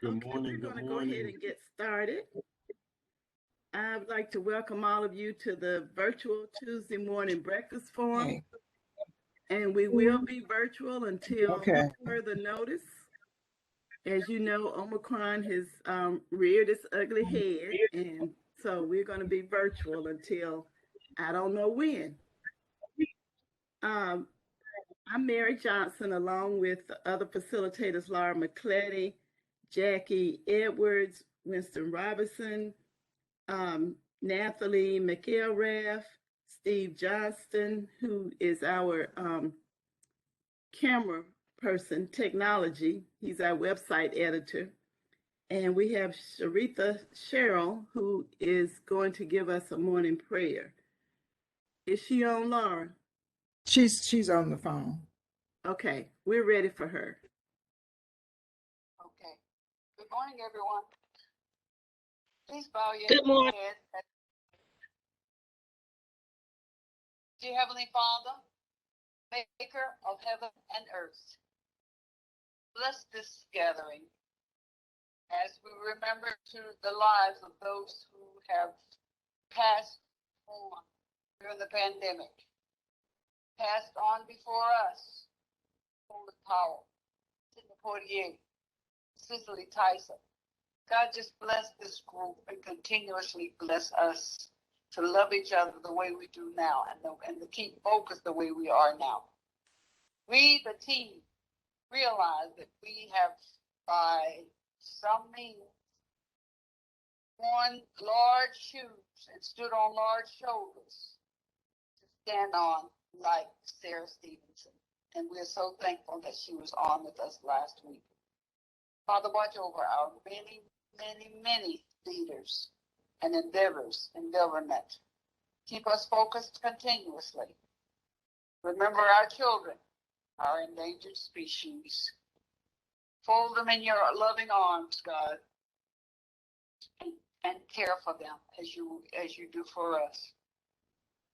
Good Okay, morning. we're Good going to go ahead morning. and get started. I would like to welcome all of you to the virtual Tuesday morning breakfast forum. Okay. And we will be virtual until Okay. further notice. As you know, Omicron has reared its ugly head. And so we're going to be virtual until I don't know when. Um, I'm Mary Johnson, along with the other facilitators, Laura McCletty, Jackie Edwards, Winston Robinson, Nathalie McElrath, Steve Johnston, who is our camera person, technology. He's our website editor. And we have Sharitha Cheryl, who is going to give us a morning prayer. Is she on, Laura? She's on the phone. Okay, we're ready for her. Okay. Good morning, everyone. Please bow your Good morning. head. Dear Heavenly Father, Maker of heaven and earth, bless this gathering as we remember to the lives of those who have passed on during the pandemic, passed on before us. Holy Powell, Sidney Portier, Cicely Tyson. God, just bless this group and continuously bless us to love each other the way we do now and to keep focused the way we are now. We, the team, realize that we have, by some means, worn large shoes and stood on large shoulders to stand on, like Sarah Stevenson. And we're so thankful that she was on with us last week. Father, watch over our many leaders and endeavors in government. Keep us focused continuously. Remember our children, our endangered species. Fold them in your loving arms, God, and care for them as you do for us.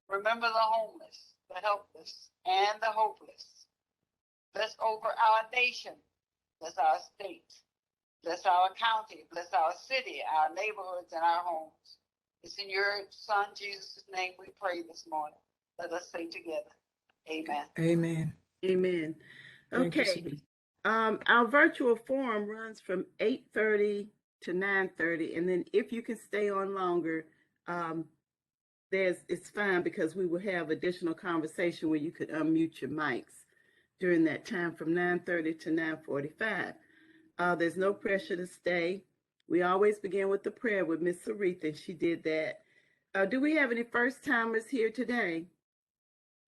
Remember the homeless, the helpless, and the hopeless. Bless over our nation. Bless our state. Bless our county, bless our city, our neighborhoods, and our homes. It's in your Son, Jesus' name, we pray this morning. Let us say together, amen. Amen. Amen. Thank you, Okay. Sharitha. Our virtual forum runs from 8:30 to 9:30, and then if you can stay on longer, it's fine because we will have additional conversation where you could unmute your mics during that time from 9:30 to 9:45. There's no pressure to stay. We always begin with the prayer with Miss Saritha, and she did that. Do we have any first timers here today?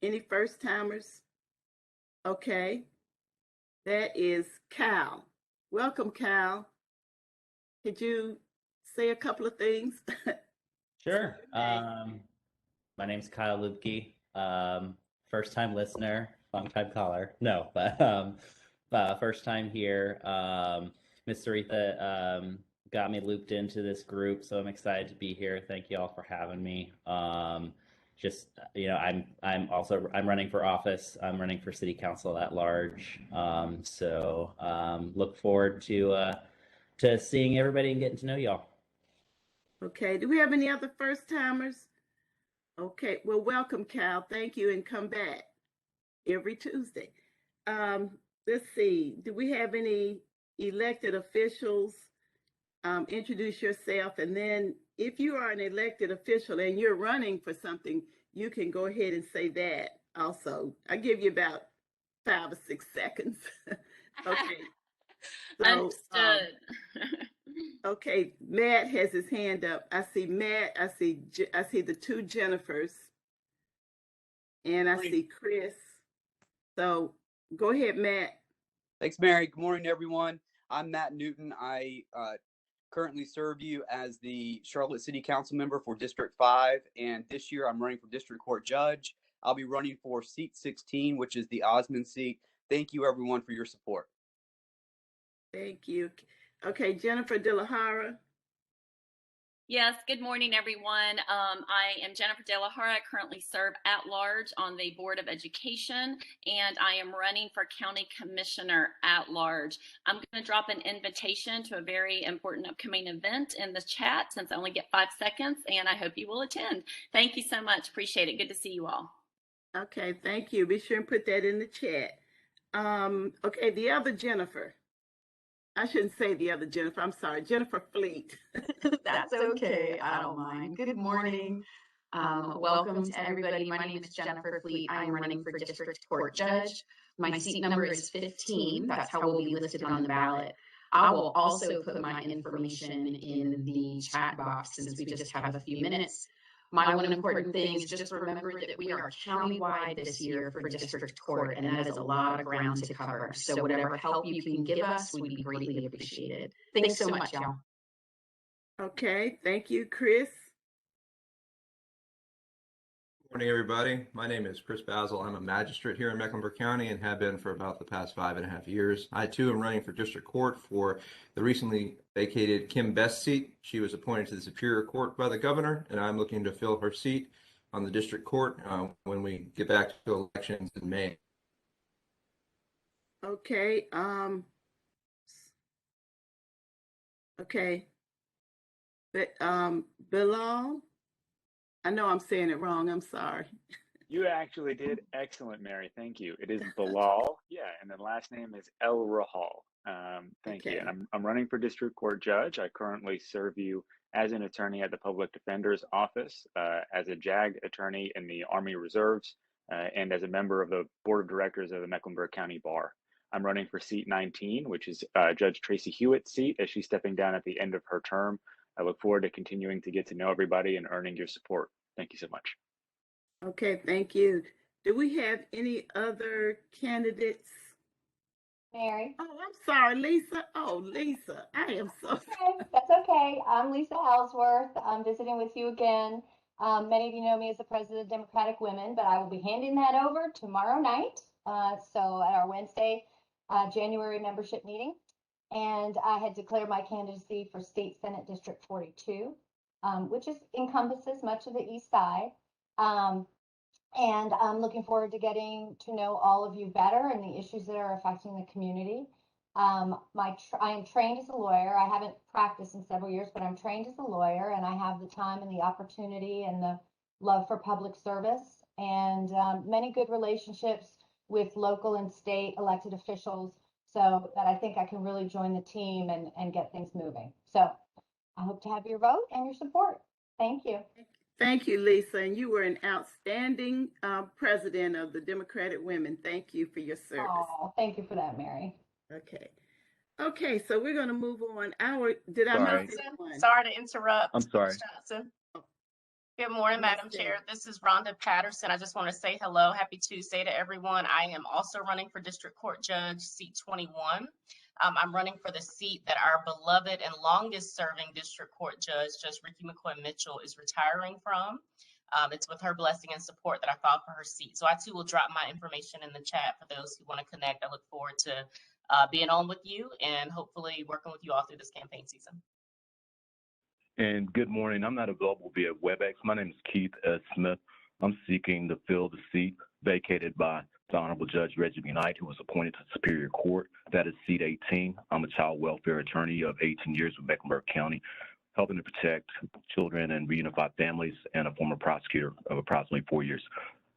Any first timers? Okay. That is Cal. Welcome, Cal. Could you say a couple of things? Sure. My name's Kyle Lubke. First time listener, long time caller. No, but first time here. Miss Saritha got me looped into this group, so I'm excited to be here. Thank you all for having me. Just I'm running for office. I'm running for city council at large. So look forward to seeing everybody and getting to know y'all. Okay. Do we have any other first timers? Okay. Well, welcome, Cal. Thank you, and come back every Tuesday. Let's see. Do we have any elected officials? Introduce yourself, and then if you are an elected official and you're running for something, you can go ahead and say that also. I give you about 5 or 6 seconds. Okay. So, Understood. okay, Matt has his hand up. I see Matt. I see the two Jennifers, and I see Chris. So go ahead, Matt. Thanks, Mary. Good morning, everyone. I'm Matt Newton. I currently serve you as the Charlotte City Council member for District 5, and this year I'm running for District Court Judge. I'll be running for seat 16, which is the Osmond seat. Thank you, everyone, for your support. Thank you. Okay, Jennifer De La Hara. Yes, good morning, everyone. I am Jennifer De La Hara. I currently serve at large on the Board of Education, and I am running for County Commissioner at large. I'm going to drop an invitation to a very important upcoming event in the chat since I only get 5 seconds, and I hope you will attend. Thank you so much. Appreciate it. Good to see you all. Okay, thank you. Be sure and put that in the chat. Okay, the other Jennifer. I shouldn't say the other Jennifer. I'm sorry, Jennifer Fleet. That's okay. I don't mind. Good morning. Welcome to everybody. My name is Jennifer Fleet. I am running for District Court Judge. My seat number is 15. That's how we'll be listed on the ballot. I will also put my information in the chat box since we just have a few minutes. My one important thing is just remember that we are countywide this year for district court, and that is a lot of ground to cover. So whatever help you can give us would be greatly appreciated. Thanks so much, y'all. Okay, thank you, Chris. Good morning, everybody. My name is Chris Basil. I'm a magistrate here in Mecklenburg County and have been for about the past 5.5 years. I, too, am running for district court for the recently vacated Kim Best seat. She was appointed to the Superior Court by the governor, and I'm looking to fill her seat on the district court when we get back to elections in May. Okay, but Bilal, I know I'm saying it wrong. I'm sorry. You actually did excellent, Mary. Thank you. It is Bilal, yeah, and the last name is El Rahal. Thank you. And I'm running for district court judge. I currently serve you as an attorney at the Public Defender's Office, as a JAG attorney in the Army Reserves, and as a member of the Board of Directors of the Mecklenburg County Bar. I'm running for seat 19, which is Judge Tracy Hewitt's seat, as she's stepping down at the end of her term. I look forward to continuing to get to know everybody and earning your support. Thank you so much. Okay, thank you. Do we have any other candidates? Mary. Oh, I'm sorry, Lisa. Oh, Lisa, I am so sorry. That's okay. I'm Lisa Ellsworth. I'm visiting with you again. Many of you know me as the president of Democratic Women, but I will be handing that over tomorrow night. So at our Wednesday, January membership meeting. And I had declared my candidacy for State Senate District 42, which encompasses much of the East Side. And I'm looking forward to getting to know all of you better and the issues that are affecting the community. I am trained as a lawyer. I haven't practiced in several years, but I'm trained as a lawyer, and I have the time and the opportunity and the love for public service and many good relationships with local and state elected officials, so that I think I can really join the team and get things moving. So I hope to have your vote and your support. Thank you. Thank you, Lisa. And you were an outstanding president of the Democratic Women. Thank you for your service. Oh, thank you for that, Mary. Okay. Okay, so we're going to move on. Did I miss anyone? Sorry to interrupt. I'm sorry. Ms. Johnson. Good morning, Madam Chair. This is Rhonda Patterson. I just want to say hello. Happy Tuesday to everyone. I am also running for District Court Judge, seat 21. I'm running for the seat that our beloved and longest serving District Court Judge, Judge Ricky McCoy Mitchell, is retiring from. It's with her blessing and support that I filed for her seat. So I too will drop my information in the chat for those who want to connect. I look forward to being on with you and hopefully working with you all through this campaign season. And good morning. I'm not available via WebEx. My name is Keith S. Smith. I'm seeking to fill the seat vacated by the Honorable Judge Reggie Knight, who was appointed to Superior Court. That is seat 18. I'm a child welfare attorney of 18 years with Mecklenburg County, helping to protect children and reunify families, and a former prosecutor of approximately 4 years.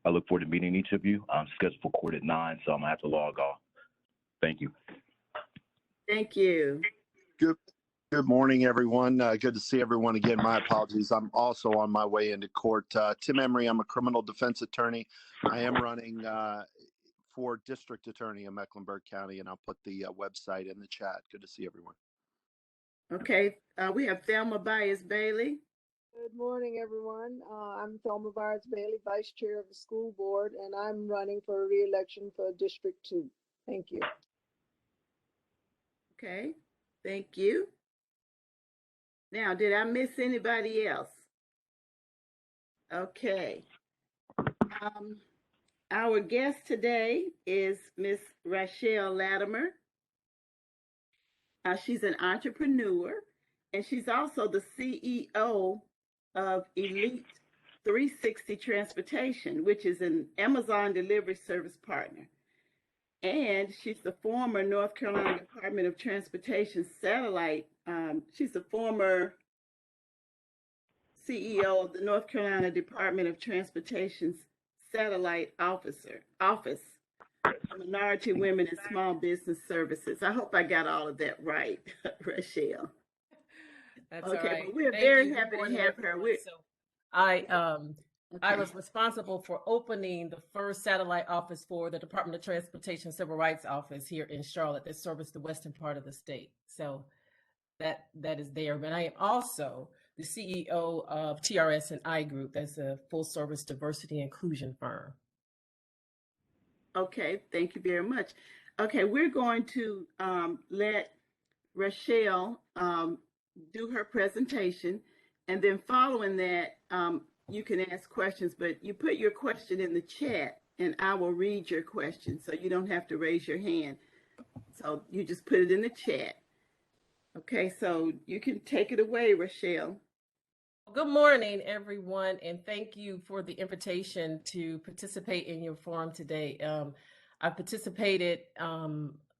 I look forward to meeting each of you. I'm scheduled for court at 9, so I'm going to have to log off. Thank you. Thank you. Good morning, everyone. Good to see everyone again. My apologies. I'm also on my way into court. Tim Emery, I'm a criminal defense attorney. I am running for district attorney in Mecklenburg County, and I'll put the website in the chat. Good to see everyone. Okay, we have Thelma Byers Bailey. Good morning, everyone. I'm Thelma Byers Bailey, Vice Chair of the School Board, and I'm running for re-election for District 2. Thank you. Okay, thank you. Now, did I miss anybody else? Okay. Our guest today is Miss Rachelle Latimer. She's an entrepreneur And she's also the CEO of Elite 360 Transportation, which is an Amazon delivery service partner. And she's the former North Carolina Department of Transportation satellite. She's the former CEO of the North Carolina Department of Transportation's satellite office for minority women and small business services. I hope I got all of that right, Rochelle. That's okay, all right. But we're Thank very you. happy Good to morning, have her. everyone. So I Okay. was responsible for opening the first satellite office for the Department of Transportation Civil Rights Office here in Charlotte that serviced the western part of the state. So that is there. But I am also the CEO of TRS and I Group. That's a full service diversity inclusion firm. Okay, thank you very much. Okay, we're going to let Rochelle do her presentation, and then following that, you can ask questions, but you put your question in the chat, and I will read your question, so you don't have to raise your hand. So you just put it in the chat. Okay, so you can take it away, Rochelle. Good morning, everyone, and thank you for the invitation to participate in your forum today. I participated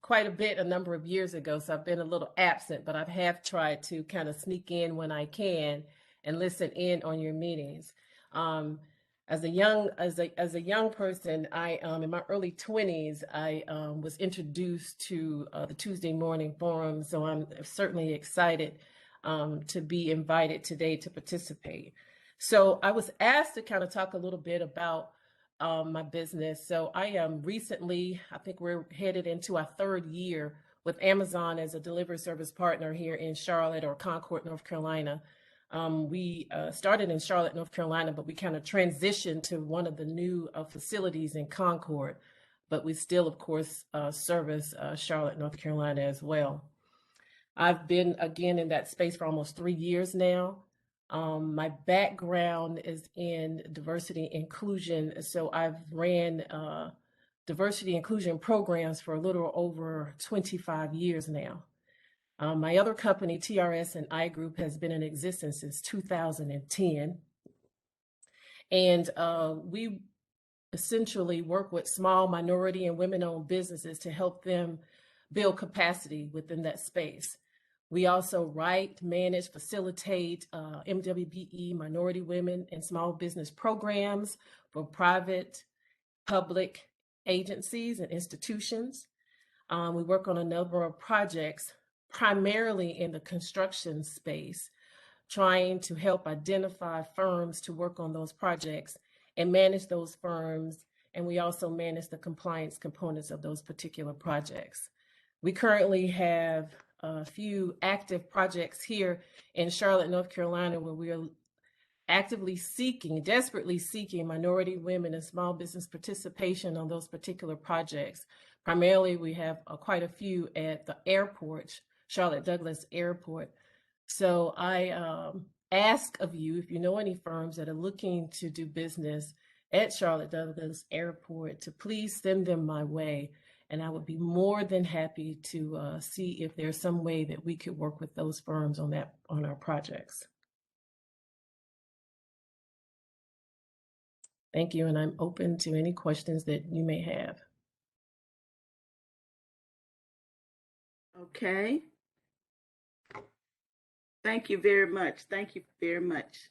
quite a bit a number of years ago, so I've been a little absent, but I have tried to kind of sneak in when I can and listen in on your meetings. As a young person, I in my early 20s, I was introduced to the Tuesday morning forum, so I'm certainly excited to be invited today to participate. So I was asked to kind of talk a little bit about my business. So I am recently, I think we're headed into our third year with Amazon as a delivery service partner here in Charlotte or Concord, North Carolina. We started in Charlotte, North Carolina, but we kind of transitioned to one of the new facilities in Concord. But we still, of course, service Charlotte, North Carolina as well. I've been, again, in that space for almost 3 years now. My background is in diversity inclusion, so I've ran diversity inclusion programs for a little over 25 years now. My other company, TRS and I Group, has been in existence since 2010. And we essentially work with small minority and women-owned businesses to help them build capacity within that space. We also write, manage, facilitate MWBE, minority women and small business programs for private, public agencies and institutions. We work on a number of projects, primarily in the construction space, trying to help identify firms to work on those projects and manage those firms. And we also manage the compliance components of those particular projects. We currently have a few active projects here in Charlotte, North Carolina, where we are actively seeking, desperately seeking minority women and small business participation on those particular projects. Primarily, we have quite a few at the airport, Charlotte Douglas Airport. So I ask of you, if you know any firms that are looking to do business at Charlotte Douglas Airport, to please send them my way. And I would be more than happy to see if there's some way that we could work with those firms on our projects. Thank you, and I'm open to any questions that you may have. Okay. Thank you very much. Thank you very much.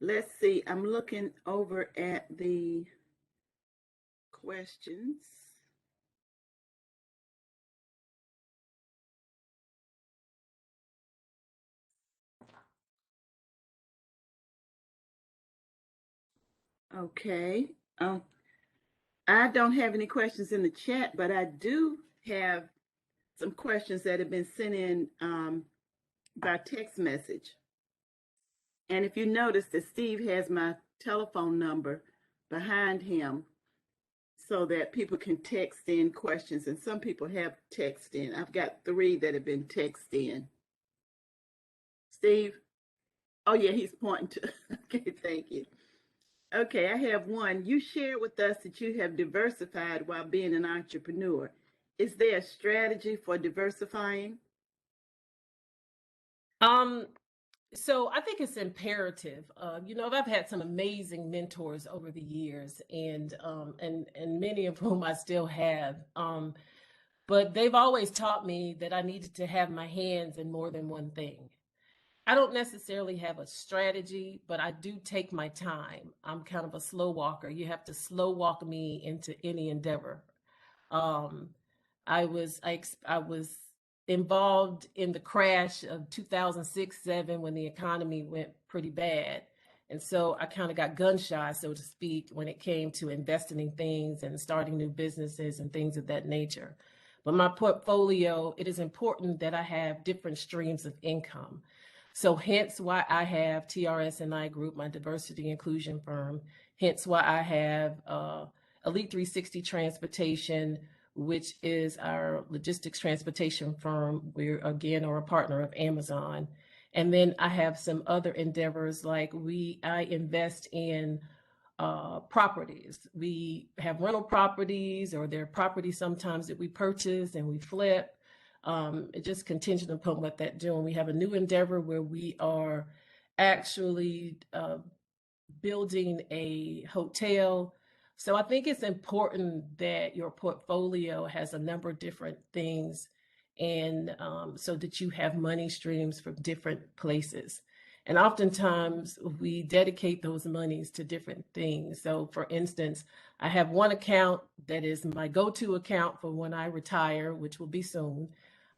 Let's see. I'm looking over at the questions. Okay. I don't have any questions in the chat, but I do have some questions that have been sent in by text message. And if you notice that Steve has my telephone number behind him so that people can text in questions, and some people have text in. I've got 3 that have been text in. Steve? Oh yeah, he's pointing to, okay, thank you. Okay, I have one. You shared with us that you have diversified while being an entrepreneur. Is there a strategy for diversifying? Um, so I think it's imperative. I've had some amazing mentors over the years, and many of whom I still have. But they've always taught me that I needed to have my hands in more than one thing. I don't necessarily have a strategy, but I do take my time. I'm kind of a slow walker. You have to slow walk me into any endeavor. Um, I was involved in the crash of 2006-07 when the economy went pretty bad. And so I kind of got gun shy, so to speak, when it came to investing in things and starting new businesses and things of that nature. But my portfolio, it is important that I have different streams of income. So hence why I have TRS&I Group, my diversity inclusion firm. Hence why I have Elite 360 Transportation, which is our logistics transportation firm. We're again are a partner of Amazon. And then I have some other endeavors like I invest in properties. We have rental properties, or there are properties sometimes that we purchase and we flip. It just contingent upon what that doing. We have a new endeavor where we are actually building a hotel. So I think it's important that your portfolio has a number of different things, and so that you have money streams from different places. And oftentimes we dedicate those monies to different things. So for instance, I have one account that is my go-to account for when I retire, which will be soon.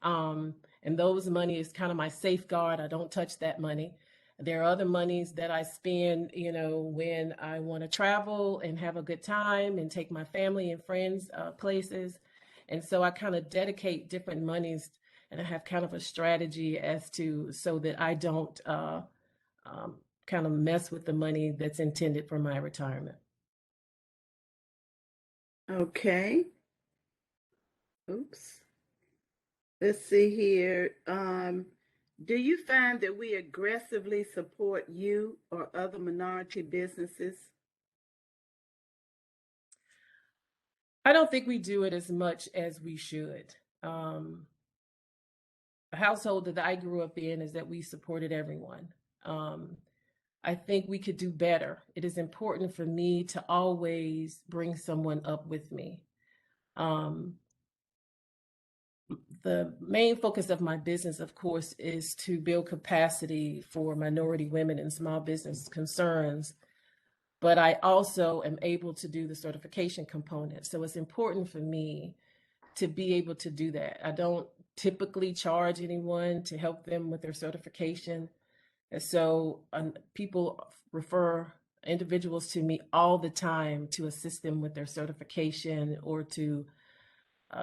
And those money is kind of my safeguard. I don't touch that money. There are other monies that I spend, when I want to travel and have a good time and take my family and friends places. And so I kind of dedicate different monies, and I have kind of a strategy as to so that I don't kind of mess with the money that's intended for my retirement. Okay. Oops. Let's see here. Do you find that we aggressively support you or other minority businesses? I don't think we do it as much as we should. A household that I grew up in is that we supported everyone. I think we could do better. It is important for me to always bring someone up with me. The main focus of my business, of course, is to build capacity for minority women and small business concerns. But I also am able to do the certification component. So it's important for me to be able to do that. I don't typically charge anyone to help them with their certification. And so people refer individuals to me all the time to assist them with their certification, or to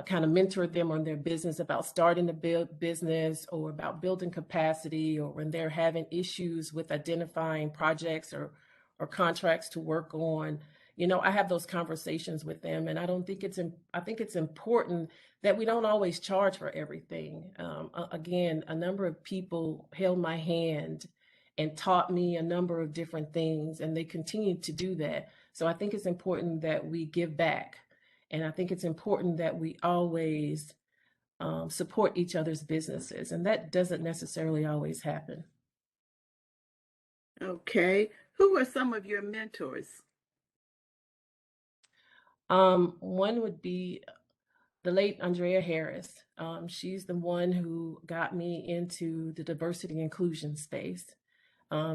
kind of mentor them on their business, about starting a business, or about building capacity, or when they're having issues with identifying projects or contracts to work on. I have those conversations with them, and I think it's important that we don't always charge for everything. Again, a number of people held my hand and taught me a number of different things, and they continue to do that. So I think it's important that we give back. And I think it's important that we always support each other's businesses. And that doesn't necessarily always happen. Okay. Who are some of your mentors? One would be the late Andrea Harris. She's the one who got me into the diversity inclusion space.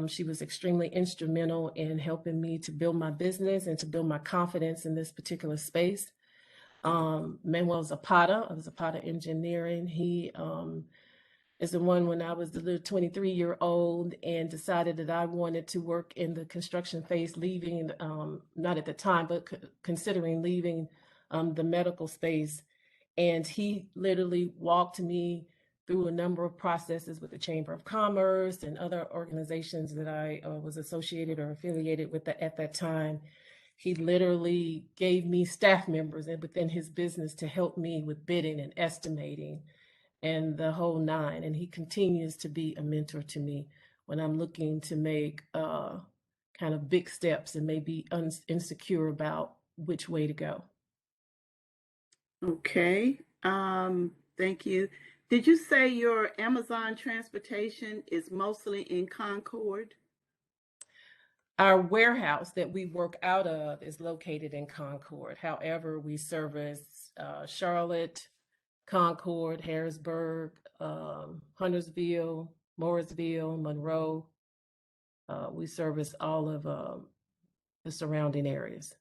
She was extremely instrumental in helping me to build my business and to build my confidence in this particular space. Manuel Zapata of Zapata Engineering. He is the one when I was the little 23-year-old and decided that I wanted to work in the construction phase, leaving, not at the time, but considering leaving the medical space. And he literally walked me through a number of processes with the Chamber of Commerce and other organizations that I was associated or affiliated with at that time. He literally gave me staff members within his business to help me with bidding and estimating and the whole nine. And he continues to be a mentor to me when I'm looking to make kind of big steps and maybe insecure about which way to go. Okay. Thank you. Did you say your Amazon transportation is mostly in Concord? Our warehouse that we work out of is located in Concord. However, we service Charlotte, Concord, Harrisburg, Huntersville, Morrisville, Monroe. We service all of the surrounding areas.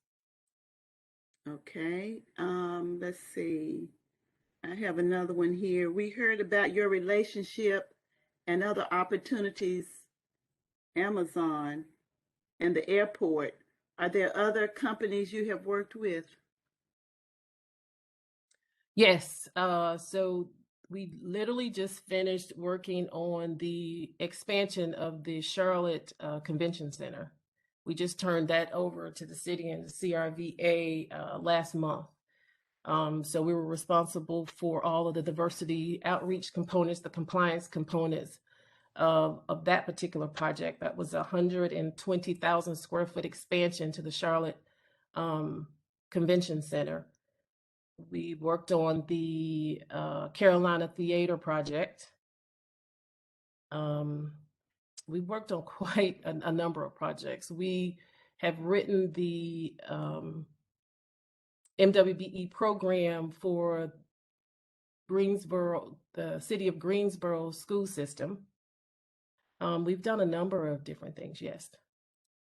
Okay, let's see. I have another one here. We heard about your relationship and other opportunities, Amazon and the airport. Are there other companies you have worked with? Yes. So we literally just finished working on the expansion of the Charlotte Convention Center. We just turned that over to the city and the CRVA last month. So we were responsible for all of the diversity outreach components, the compliance components of that particular project. That was a 120,000 square foot expansion to the Charlotte Convention Center. We worked on the Carolina Theater project. We worked on quite a number of projects. We have written the MWBE program for Greensboro, the city of Greensboro school system. We've done a number of different things, yes.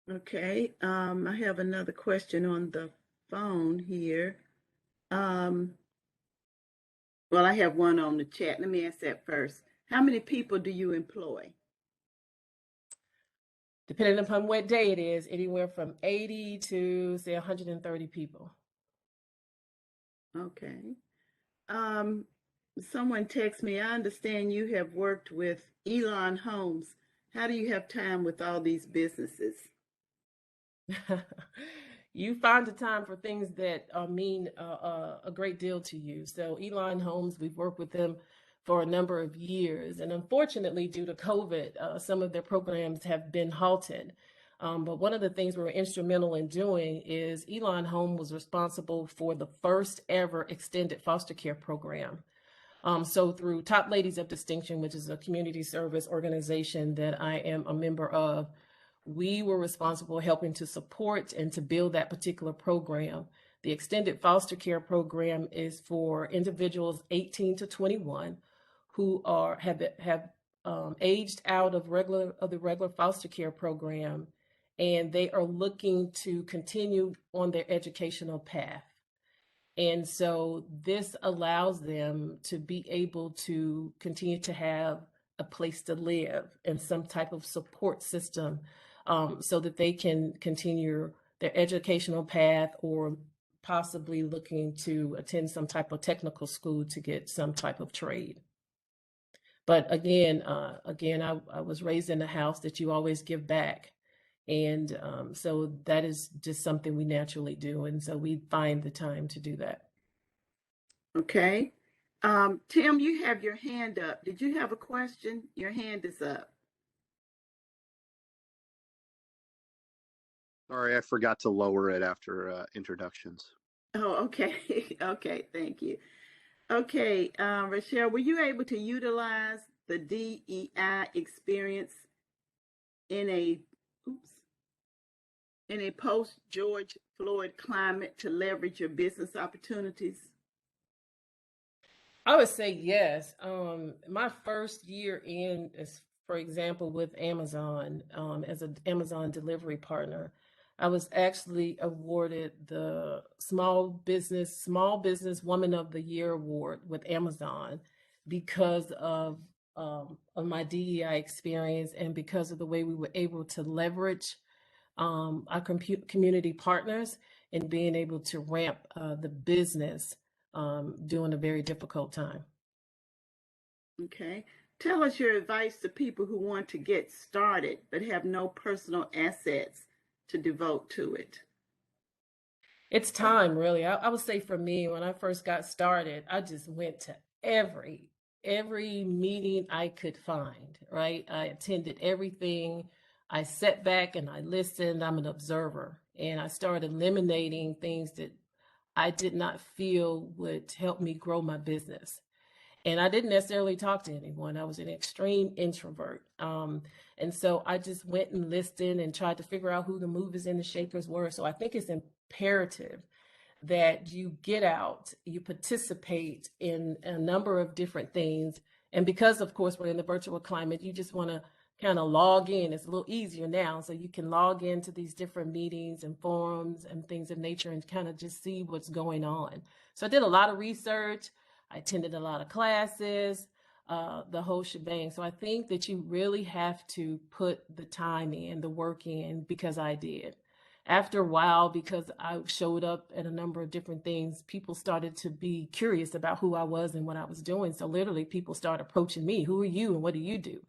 Okay, I have another question on the phone here. Well, I have one on the chat. Let me ask that first. How many people do you employ? Depending upon what day it is, anywhere from 80 to say 130 people. Okay. Someone texted me, I understand you have worked with Elon Holmes. How do you have time with all these businesses? You find the time for things that mean a great deal to you. So Elon Holmes, we've worked with them for a number of years. And unfortunately, due to COVID, some of their programs have been halted. But one of the things we were instrumental in doing is Elon Holmes was responsible for the first ever extended foster care program. So through Top Ladies of Distinction, which is a community service organization that I am a member of, we were responsible helping to support and to build that particular program. The extended foster care program is for individuals 18 to 21 who have aged out of the regular foster care program, and they are looking to continue on their educational path. And so this allows them to be able to continue to have a place to live and some type of support system so that they can continue their educational path or possibly looking to attend some type of technical school to get some type of trade. But again, I was raised in a house that you always give back. And so that is just something we naturally do. And so we find the time to do that. Okay. Tim, you have your hand up. Did you have a question? Your hand is up. Sorry, I forgot to lower it after introductions. Oh, okay. Okay, thank you. Okay, Rochelle, were you able to utilize the DEI experience in a post-George Floyd climate to leverage your business opportunities? I would say yes. My first year in, for example, with Amazon, as an Amazon delivery partner, I was actually awarded the Small Business Woman of the Year award with Amazon because of my DEI experience and because of the way we were able to leverage our community partners and being able to ramp the business during a very difficult time. Okay. Tell us your advice to people who want to get started but have no personal assets to devote to it. It's time, really. I would say for me, when I first got started, I just went to every meeting I could find, right? I attended everything. I sat back and I listened. I'm an observer. And I started eliminating things that I did not feel would help me grow my business. And I didn't necessarily talk to anyone. I was an extreme introvert. And so I just went and listened and tried to figure out who the movers and the shakers were. So I think it's imperative that you get out, you participate in a number of different things. And because, of course, we're in the virtual climate, you just want to kind of log in. It's a little easier now. So you can log into these different meetings and forums and things of nature and kind of just see what's going on. So I did a lot of research. I attended a lot of classes, the whole shebang. So I think that you really have to put the time in, the work in, because I did. After a while, because I showed up at a number of different things, people started to be curious about who I was and what I was doing. So literally people started approaching me. Who are you and what do you do?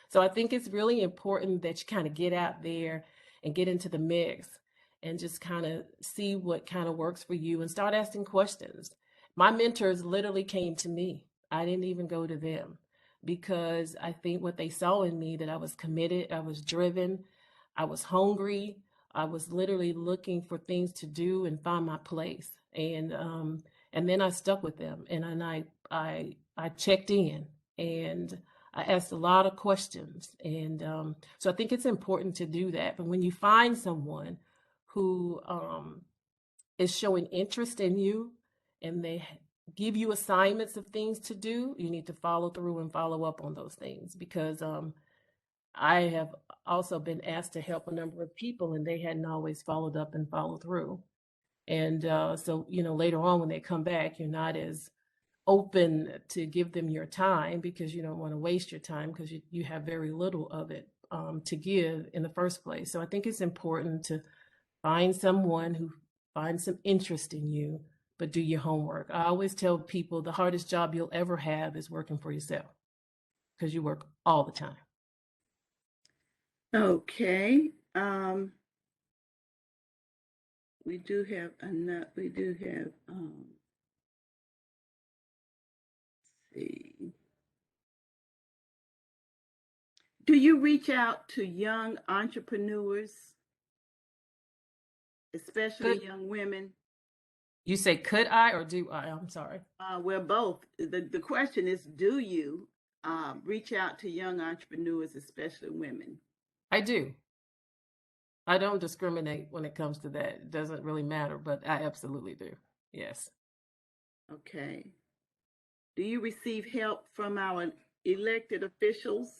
So I think it's really important that you kind of get out there and get into the mix and just kind of see what kind of works for you and start asking questions. My mentors literally came to me. I didn't even go to them because I think what they saw in me, that I was committed, I was driven, I was hungry. I was literally looking for things to do and find my place. And then I stuck with them, and I checked in, and I asked a lot of questions. And so I think it's important to do that. But when you find someone who is showing interest in you and they give you assignments of things to do, you need to follow through and follow up on those things, because I have also been asked to help a number of people and they hadn't always followed up and followed through. And so, later on when they come back, you're not as open to give them your time because you don't want to waste your time because you have very little of it to give in the first place. So I think it's important to find someone who finds some interest in you, but do your homework. I always tell people the hardest job you'll ever have is working for yourself because you work all the time. Okay. We do have see. Do you reach out to young entrepreneurs, especially young women? You say, could I or do I? I'm sorry. Well, both. The question is, do you reach out to young entrepreneurs, especially women? I do. I don't discriminate when it comes to that. It doesn't really matter, but I absolutely do. Yes. Okay. Do you receive help from our elected officials?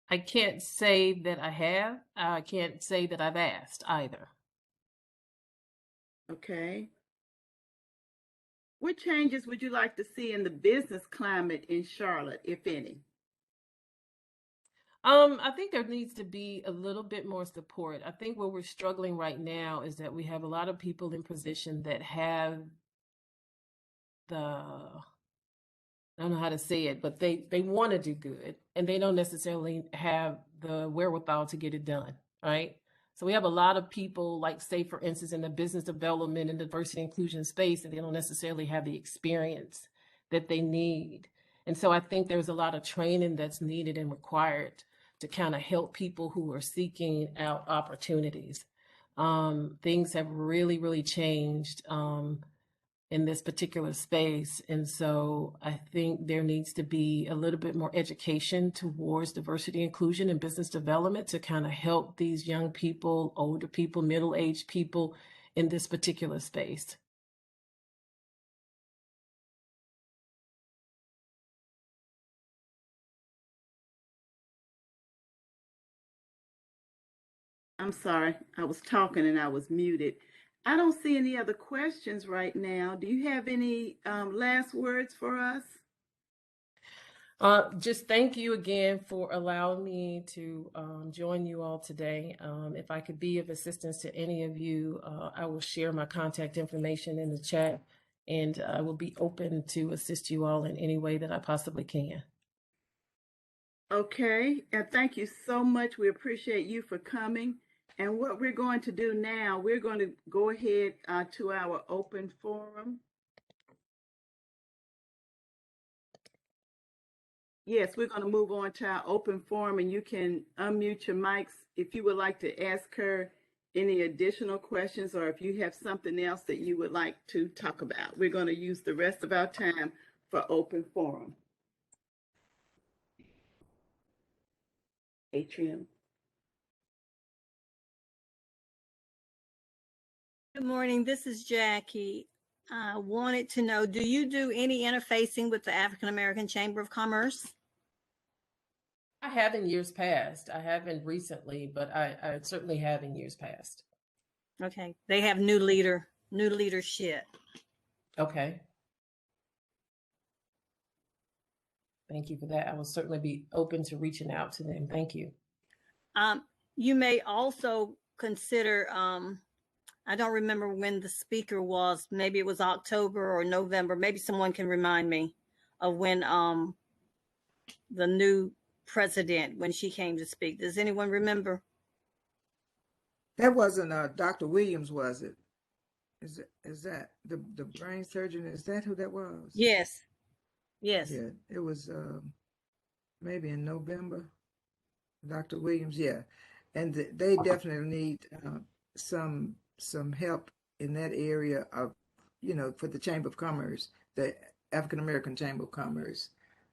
I can't say that I have. I can't say that I've asked either. Okay. What changes would you like to see in the business climate in Charlotte, if any? I think there needs to be a little bit more support. I think where we're struggling right now is that we have a lot of people in position that have I don't know how to say it, but they want to do good and they don't necessarily have the wherewithal to get it done, right? So we have a lot of people, like say for instance in the business development and diversity inclusion space, and they don't necessarily have the experience that they need. And so I think there's a lot of training that's needed and required to kind of help people who are seeking out opportunities. Things have really, really changed in this particular space. And so I think there needs to be a little bit more education towards diversity, inclusion, and business development to kind of help these young people, older people, middle-aged people in this particular space. I'm sorry, I was talking and I was muted. I don't see any other questions right now. Do you have any last words for us? Just thank you again for allowing me to join you all today. If I could be of assistance to any of you, I will share my contact information in the chat, and I will be open to assist you all in any way that I possibly can. Okay, and thank you so much. We appreciate you for coming. And what we're going to do now, we're going to go ahead to our open forum. Yes, we're going to move on to our open forum, and you can unmute your mics if you would like to ask her any additional questions, or if you have something else that you would like to talk about. We're going to use the rest of our time for open forum. Atrium. Good morning. This is Jackie. I wanted to know, do you do any interfacing with the African American Chamber of Commerce? I have in years past. I haven't recently, but I certainly have in years past. Okay. They have new leadership. Okay. Thank you for that. I will certainly be open to reaching out to them. Thank you. You may also consider, I don't remember when the speaker was. Maybe it was October or November. Maybe someone can remind me of when the new president, when she came to speak. Does anyone remember? That wasn't Dr. Williams, was it? Is that the brain surgeon? Is that who that was? Yes. Yes. Yeah, it was maybe in November. Dr. Williams, yeah, and they definitely need some help in that area of, for the Chamber of Commerce, the African American Chamber of Commerce.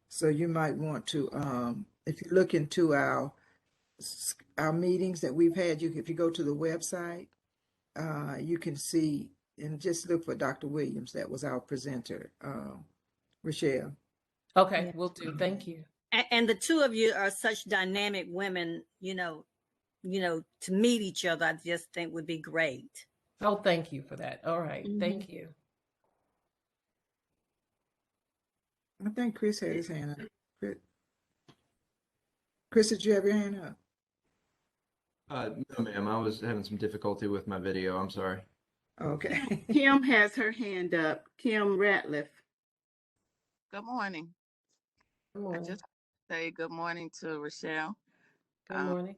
So you might want to, if you look into our meetings that we've had, if you go to the website, you can see, and just look for Dr. Williams. That was our presenter, Rochelle. Okay, Yeah. will do. Thank you. And the two of you are such dynamic women, to meet each other, I just think would be great. Oh, thank you for that. All right. Mhm. Thank you. I think Chris had his hand up. Chris, did you have your hand up? No, ma'am. I was having some difficulty with my video. I'm sorry. Okay. Kim has her hand up. Kim Ratliff. Good morning. Good morning. I just say good morning to Rochelle. Good morning.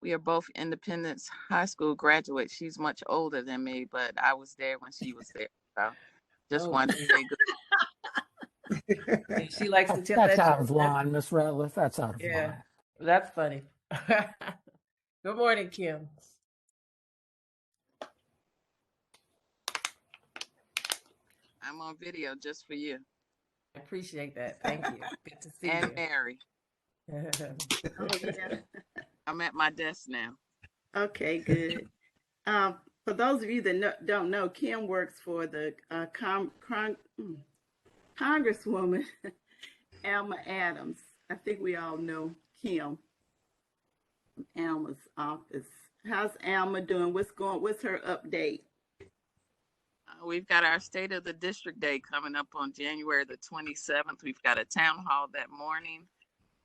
We are both Independence High School graduates. She's much older than me, but I was there when she was there. So just wanted to say good. She likes to tell That's that out joke. of line, Miss Ratliff. That's out of Yeah, line. that's funny. Good morning, Kim. I'm on video just for you. I appreciate that. Thank you. Good to see And you. Mary. Oh, yeah. I'm at my desk now. Okay, good. For those of you that don't know, Kim works for the Congresswoman Alma Adams. I think we all know Kim from Alma's office. How's Alma doing? What's her update? We've got our State of the District Day coming up on January the 27th. We've got a town hall that morning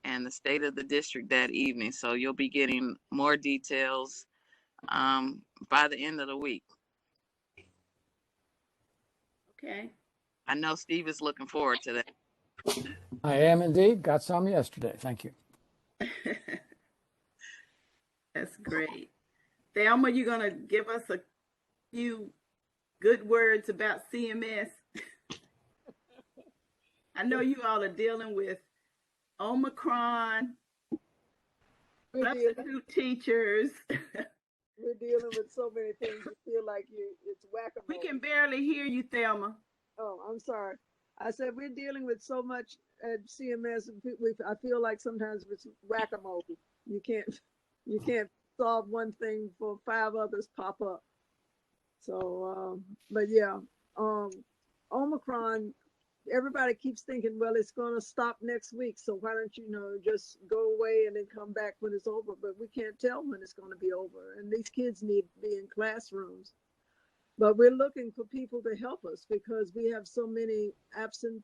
and the State of the District that evening. So you'll be getting more details by the end of the week. Okay. I know Steve is looking forward to that. I am indeed. Got some yesterday. Thank you. That's great. Thelma, you going to give us a few good words about CMS? I know you all are dealing with Omicron, substitute teachers. We're dealing with so many things. You feel like it's whack-a-mole. We can barely hear you, Thelma. Oh, I'm sorry. I said we're dealing with so much at CMS. I feel like sometimes it's whack-a-mole. You can't solve one thing for 5 others pop up. So, but yeah, Omicron. Everybody keeps thinking, well, it's going to stop next week. So why don't you just go away and then come back when it's over? But we can't tell when it's going to be over. And these kids need to be in classrooms. But we're looking for people to help us because we have so many absent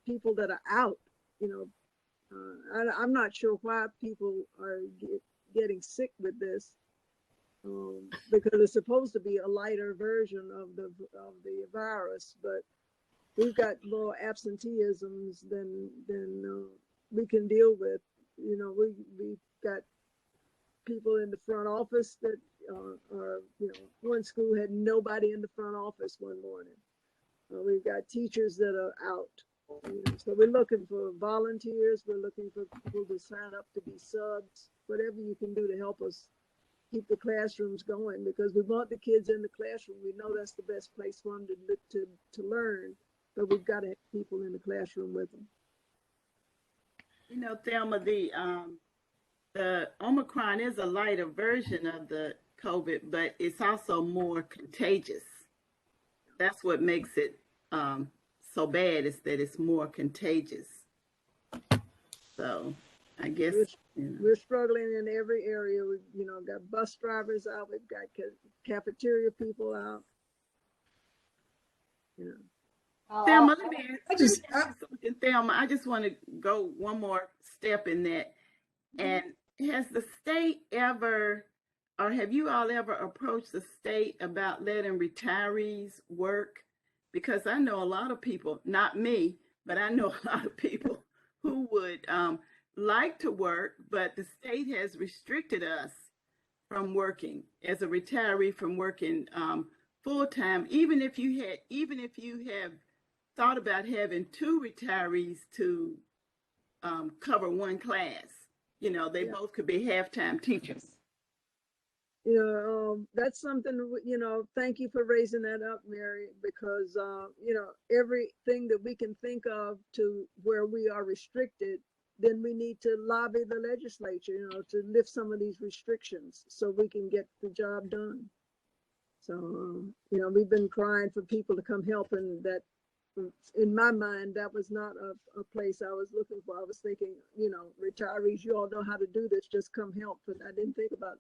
people that are out. I'm not sure why people are getting sick with this because it's supposed to be a lighter version of the virus, but we've got more absenteeisms than we can deal with. We've got people in the front office that one school had nobody in the front office one morning. We've got teachers that are out. So we're looking for volunteers. We're looking for people to sign up to be subs, whatever you can do to help us keep the classrooms going, because we want the kids in the classroom. We know that's the best place for them to learn, but we've got to have people in the classroom with them. You know, Thelma, the Omicron is a lighter version of the COVID, but it's also more contagious. That's what makes it so bad, is that it's more contagious. So I guess we're struggling in every area. We, got bus drivers out. We've got cafeteria people out. Thelma, Thelma, I just want to go one more step in that. And has the state ever, or have you all ever approached the state about letting retirees work? Because I know a lot of people, not me, but I know a lot of people who would like to work, but the state has restricted us from working as a retiree, from working full time. Even if you have thought about having two retirees to cover one class, they both could be half-time teachers. That's something, thank you for raising that up, Mary, because, everything that we can think of to where we are restricted, then we need to lobby the legislature, to lift some of these restrictions so we can get the job done. So, we've been crying for people to come help, and that, in my mind, that was not a place I was looking for. I was thinking, retirees, you all know how to do this, just come help. But I didn't think about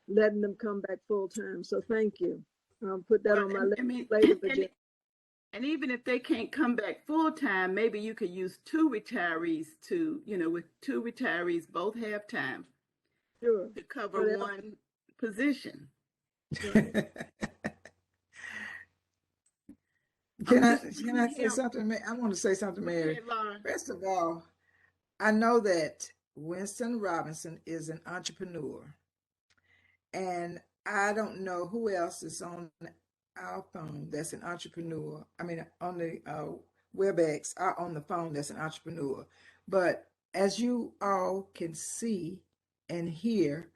letting them come back full time. So thank you. Put that on my legislative agenda. And even if they can't come back full time, maybe you could use two retirees with two retirees, both half time, sure, to cover one position. Can I say something? I want to say something, Mary. First of all, I know that Winston Robinson is an entrepreneur, and I don't know who else is on our phone that's an entrepreneur. I mean, on the WebEx or on the phone that's an entrepreneur. But as you all can see and hear,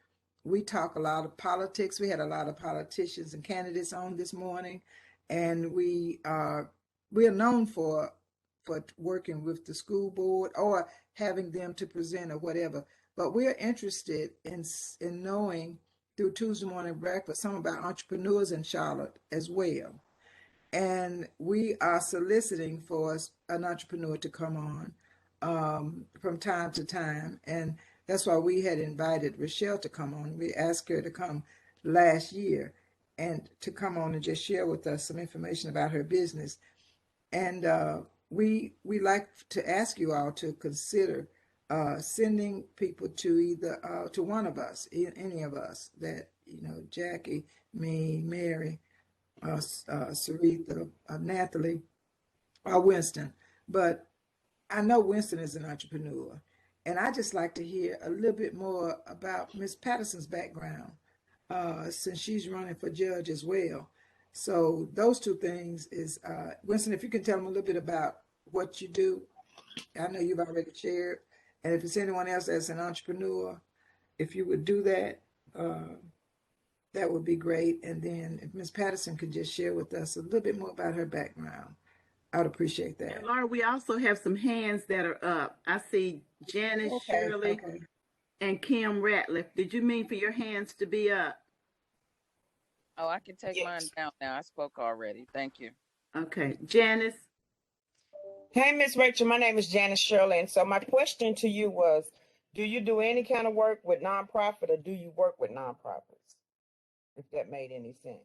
we talk a lot of politics. We had a lot of politicians and candidates on this morning, and we are known for working with the school board or having them to present or whatever. But we're interested in knowing through Tuesday Morning Breakfast some about entrepreneurs in Charlotte as well. And we are soliciting for an entrepreneur to come on from time to time. And that's why we had invited Rochelle to come on. We asked her to come last year and to come on and just share with us some information about her business. And we like to ask you all to consider sending people to either to one of us, any of us, that Jackie, me, Mary, Saritha, Nathalie, or Winston. But I know Winston is an entrepreneur, and I just like to hear a little bit more about Miss Patterson's background, since she's running for judge as well. So those two things is, Winston, if you can tell them a little bit about what you do. I know you've already shared. And if it's anyone else that's an entrepreneur, if you would do that, that would be great. And then if Ms. Patterson could just share with us a little bit more about her background, I would appreciate that. And Laura, we also have some hands that are up. I see Janice, Shirley, and Kim Ratliff. Did you mean for your hands to be up? Oh, I can take mine down now. I spoke already. Thank you. Okay. Janice? Hey, Miss Rachel, my name is Janice Shirley. And so my question to you was, do you do any kind of work with nonprofit, or do you work with nonprofits? If that made any sense.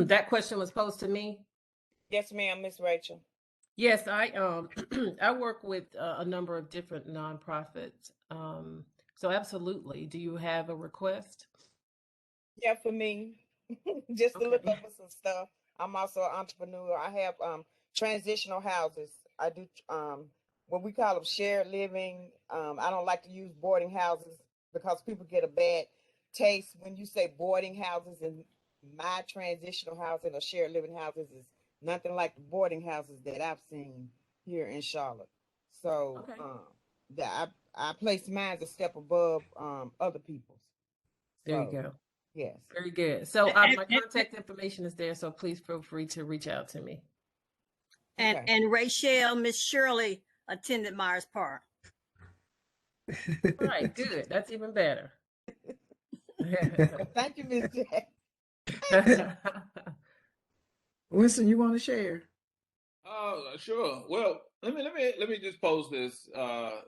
That question was posed to me? Yes, ma'am, Miss Rachel. Yes, I I work with a number of different nonprofits. So absolutely. Do you have a request? Yeah, for me. Just to look up some stuff. I'm also an entrepreneur. I have transitional houses. I do what we call them shared living. I don't like to use boarding houses because people get a bad taste when you say boarding houses, and my transitional housing or shared living houses is nothing like the boarding houses that I've seen here in Charlotte. So I place mine a step above other people's. There you So, go. yes. Very good. So my contact information is there, so please feel free to reach out to me. And Okay. and Rachel, Miss Shirley attended Myers Park. All right, good. That's even better. Thank you, Ms. Jack. Winston, you want to share? Sure. Well, let me just pose this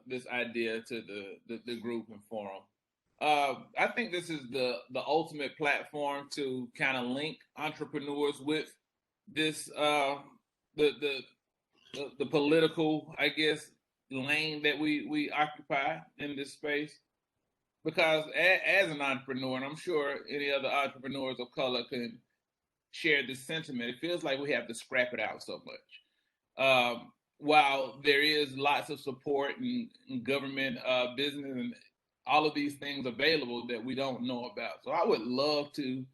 this idea to the group and forum. I think this is the ultimate platform to kind of link entrepreneurs with this the political, I guess, lane that we occupy in this space. Because as an entrepreneur, and I'm sure any other entrepreneurs of color can share this sentiment, it feels like we have to scrap it out so much. While there is lots of support and government business and all of these things available that we don't know about. So I would love to,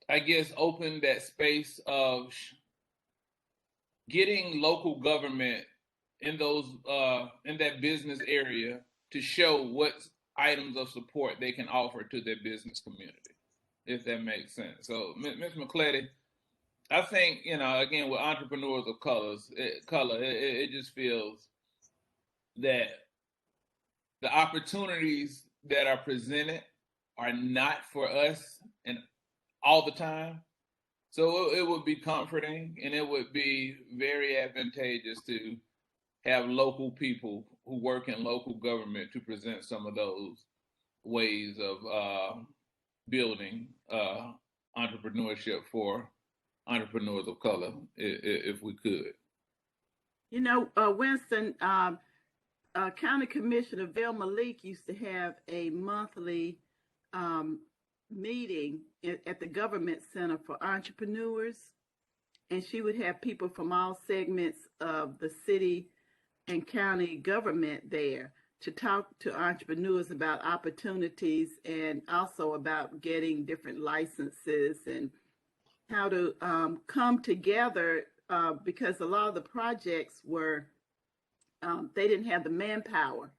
I guess, open that space of getting local government in those in that business area to show what items of support they can offer to their business community, if that makes sense. So, Ms. McCletty, I think, again, with entrepreneurs of color, it just feels that the opportunities that are presented are not for us and all the time. So it would be comforting and it would be very advantageous to have local people who work in local government to present some of those ways of building entrepreneurship for entrepreneurs of color, if we could. Winston, County Commissioner Vel Malik used to have a monthly meeting at the Government Center for Entrepreneurs, and she would have people from all segments of the city and county government there to talk to entrepreneurs about opportunities and also about getting different licenses and how to come together because a lot of the projects were, they didn't have the manpower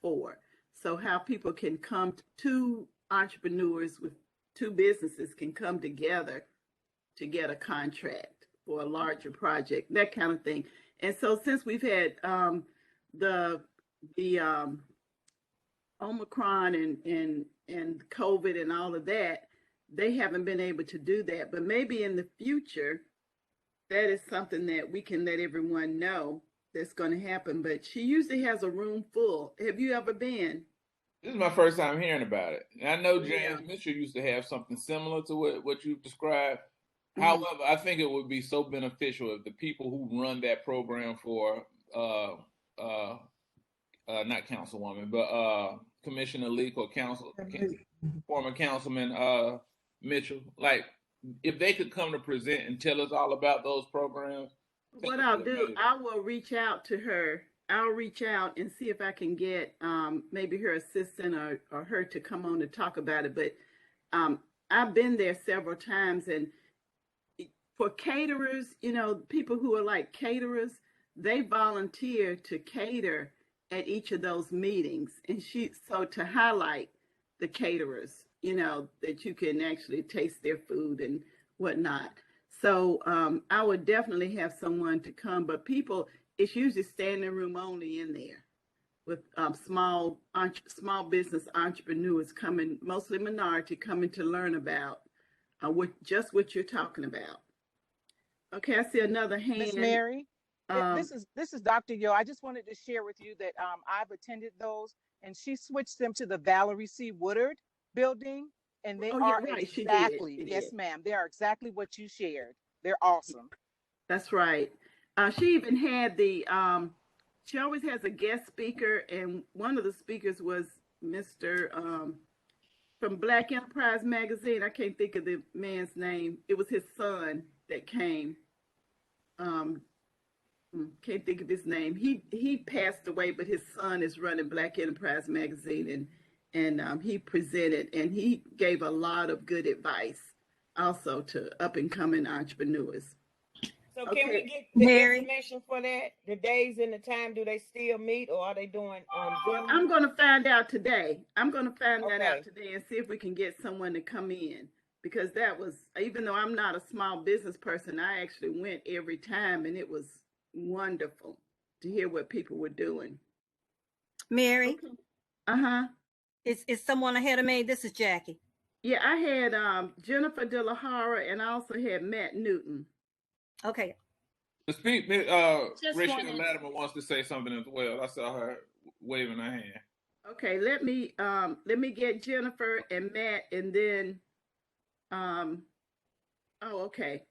for. So how people can come to entrepreneurs with two businesses can come together to get a contract for a larger project, that kind of thing. And so since we've had the Omicron and COVID and all of that, they haven't been able to do that. But maybe in the future, that is something that we can let everyone know that's going to happen. But she usually has a room full. Have you ever been? This is my first time hearing about it. And I know James Mitchell used to have something similar to what you've described. However, I think it would be so beneficial if the people who run that program for not Councilwoman, but Commissioner Leak or former Councilman Mitchell, like if they could come to present and tell us all about those programs. What I'll do, I will reach out to her. I'll reach out and see if I can get maybe her assistant or her to come on to talk about it. But I've been there several times, and for caterers, people who are like caterers, they volunteer to cater at each of those meetings. And so to highlight the caterers, that you can actually taste their food and whatnot. So I would definitely have someone to come, but it's usually standing room only in there with small business entrepreneurs coming, mostly minority, coming to learn about what you're talking about. Okay, I see another hand. Miss Mary, this is Dr. Yo. I just wanted to share with you that I've attended those, and she switched them to the Valerie C. Woodard building, and they are right. exactly, yes, ma'am, they are exactly what you shared. They're awesome. That's right. She even had she always has a guest speaker, and one of the speakers was Mr. From Black Enterprise Magazine. I can't think of the man's name. It was his son that came. Can't think of his name. He passed away, but his son is running Black Enterprise Magazine, and he presented, and he gave a lot of good advice also to up and coming entrepreneurs. So can we Okay. get the Mary? information for that? The days and the time, do they still meet or are they doing Zoom? I'm going to find out today. I'm going to find that out Okay. today and see if we can get someone to come in, because that was, even though I'm not a small business person, I actually went every time, and it was wonderful to hear what people were doing. Mary? Okay. Uh-huh. Is someone ahead of me? This is Jackie. Yeah, I had Jennifer De La Hara, and I also had Matt Newton. Okay. To speak, Just Rachel wanted- Latimer wants to say something as well. I saw her waving her hand. Okay, let me get Jennifer and Matt, and then okay.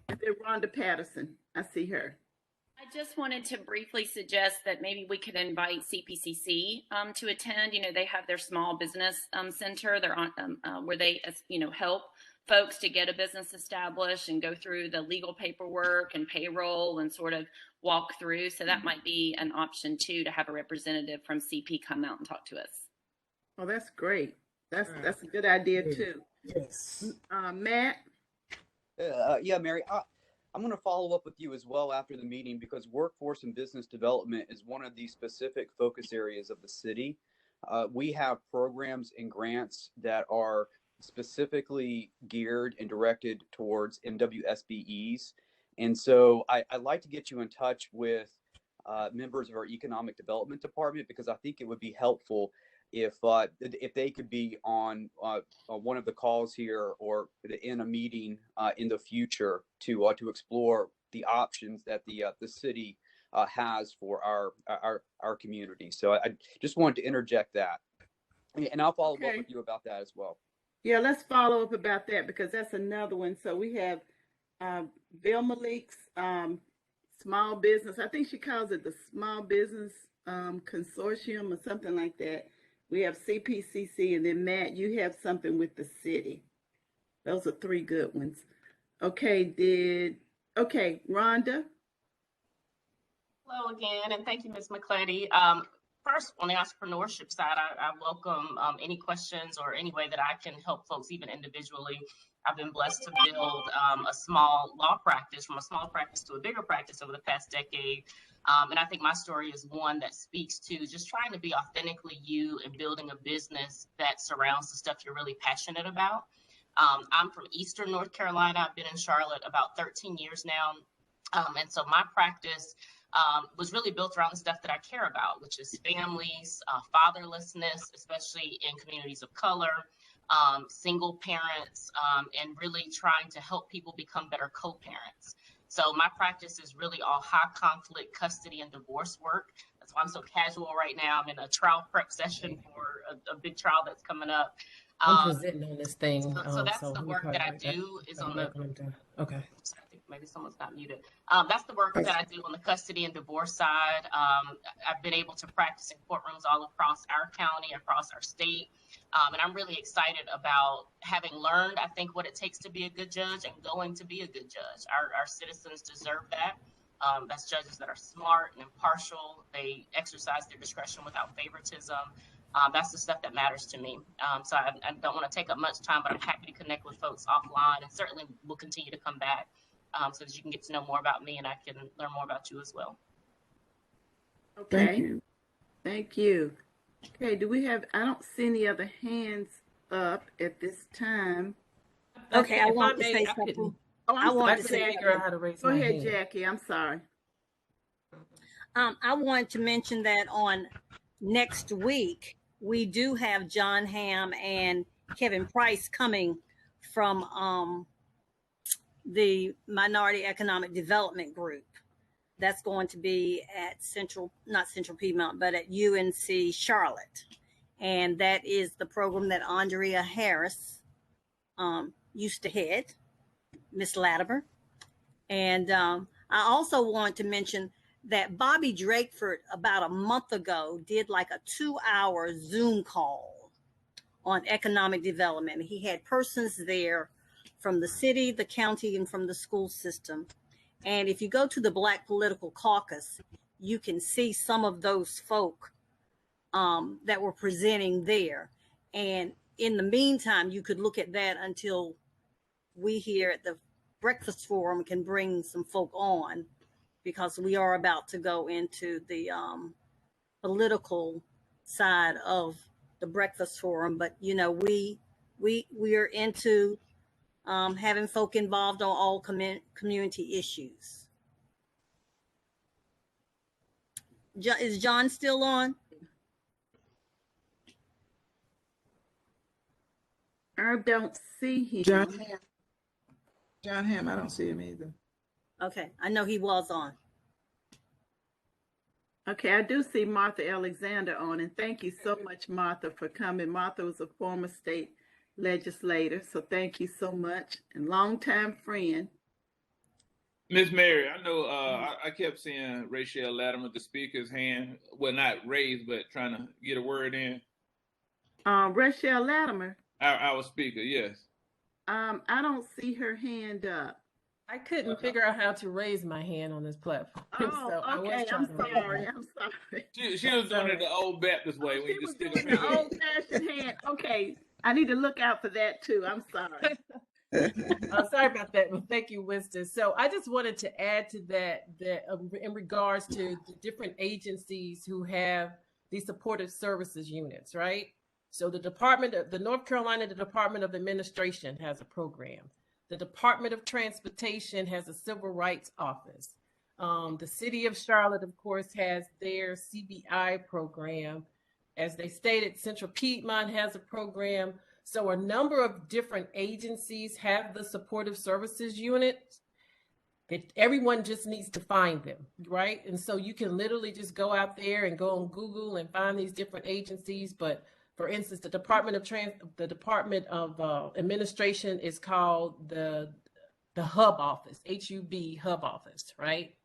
And then Rhonda Patterson. I see her. I just wanted to briefly suggest that maybe we could invite CPCC to attend. You know, they have their small business center. They're on where they help folks to get a business established and go through the legal paperwork and payroll and sort of walk through. So that might be an option too, to have a representative from CP come out and talk to us. Oh, that's great. That's a good idea too. Yes. Matt? Yeah, Mary, I'm going to follow up with you as well after the meeting, because workforce and business development is one of the specific focus areas of the city. We have programs and grants that are specifically geared and directed towards MWSBEs. And so I'd like to get you in touch with members of our economic development department, because I think it would be helpful if they could be on one of the calls here or in a meeting in the future to explore the options that the city has for our community. So I just wanted to interject that, and I'll follow up with you about that as well. Yeah, let's follow up about that, because that's another one. So we have Bill Malik's small business. I think she calls it the Small Business Consortium or something like that. We have CPCC, and then Matt, you have something with the city. Those are three good ones. Okay, Rhonda? Hello again, and thank you, Ms. McClady. First, on the entrepreneurship side, I welcome any questions or any way that I can help folks, even individually. I've been blessed to build a small law practice, from a small practice to a bigger practice over the past decade. And I think my story is one that speaks to just trying to be authentically you and building a business that surrounds the stuff you're really passionate about. I'm from Eastern North Carolina. I've been in Charlotte about 13 years now. And so my practice was really built around the stuff that I care about, which is families, fatherlessness, especially in communities of color, single parents, and really trying to help people become better co-parents. So my practice is really all high conflict custody and divorce work. That's why I'm so casual right now. I'm in a trial prep session for a big trial that's coming up. I'm presenting on this thing. So that's the work that I do is on the. Okay. I think maybe someone's not muted. That's the work that I do on the custody and divorce side. I've been able to practice in courtrooms all across our county, across our state. And I'm really excited about having learned, I think, what it takes to be a good judge and going to be a good judge. Our citizens deserve that. That's judges that are smart and impartial. They exercise their discretion without favoritism. That's the stuff that matters to me. So I don't want to take up much time, but I'm happy to connect with folks offline, and certainly will continue to come back so that you can get to know more about me and I can learn more about you as well. Okay. Thank you. Okay, do we have, I don't see any other hands up at this time. Okay, I want to say something. I want to say figure out how to raise Go my ahead, hand. Jackie. I'm sorry. I wanted to mention that on next week, we do have John Hamm and Kevin Price coming from the Minority Economic Development Group. That's going to be at not Central Piedmont, but at UNC Charlotte. And that is the program that Andrea Harris used to head, Miss Latimer. And I also want to mention that Bobby Drakeford about a month ago did like a 2-hour Zoom call on economic development. He had persons there from the city, the county, and from the school system. And if you go to the Black Political Caucus, you can see some of those folk that were presenting there. And in the meantime, you could look at that until we here at the breakfast forum can bring some folk on, because we are about to go into the political side of the breakfast forum. But we are into having folk involved on all community issues. Is John still on? I don't see him. John Hamm, I don't see him either. Okay, I know he was on. Okay, I do see Martha Alexander on, and thank you so much, Martha, for coming. Martha was a former state legislator, so thank you so much, and longtime friend. Miss Mary, I know I kept seeing Rachel Latimer, the speaker's hand, well, not raised, but trying to get a word in. Rachel Latimer. Our speaker, yes. I don't see her hand up. I couldn't figure out how to raise my hand on this platform. Oh, okay. I'm sorry. She was doing it the old Baptist way. When you just stick a the finger. old-fashioned hand. Okay, I need to look out for that too. I'm sorry. I'm sorry about that, but thank you, Winston. So I just wanted to add to that in regards to the different agencies who have these supportive services units, right? So the North Carolina Department of Administration has a program. The Department of Transportation has a Civil Rights Office. The City of Charlotte, of course, has their CBI program. As they stated, Central Piedmont has a program. So a number of different agencies have the supportive services unit. Everyone just needs to find them, right? And so you can literally just go out there and go on Google and find these different agencies. But for instance, the Department of Administration is called the Hub Office, HUB Hub Office, right?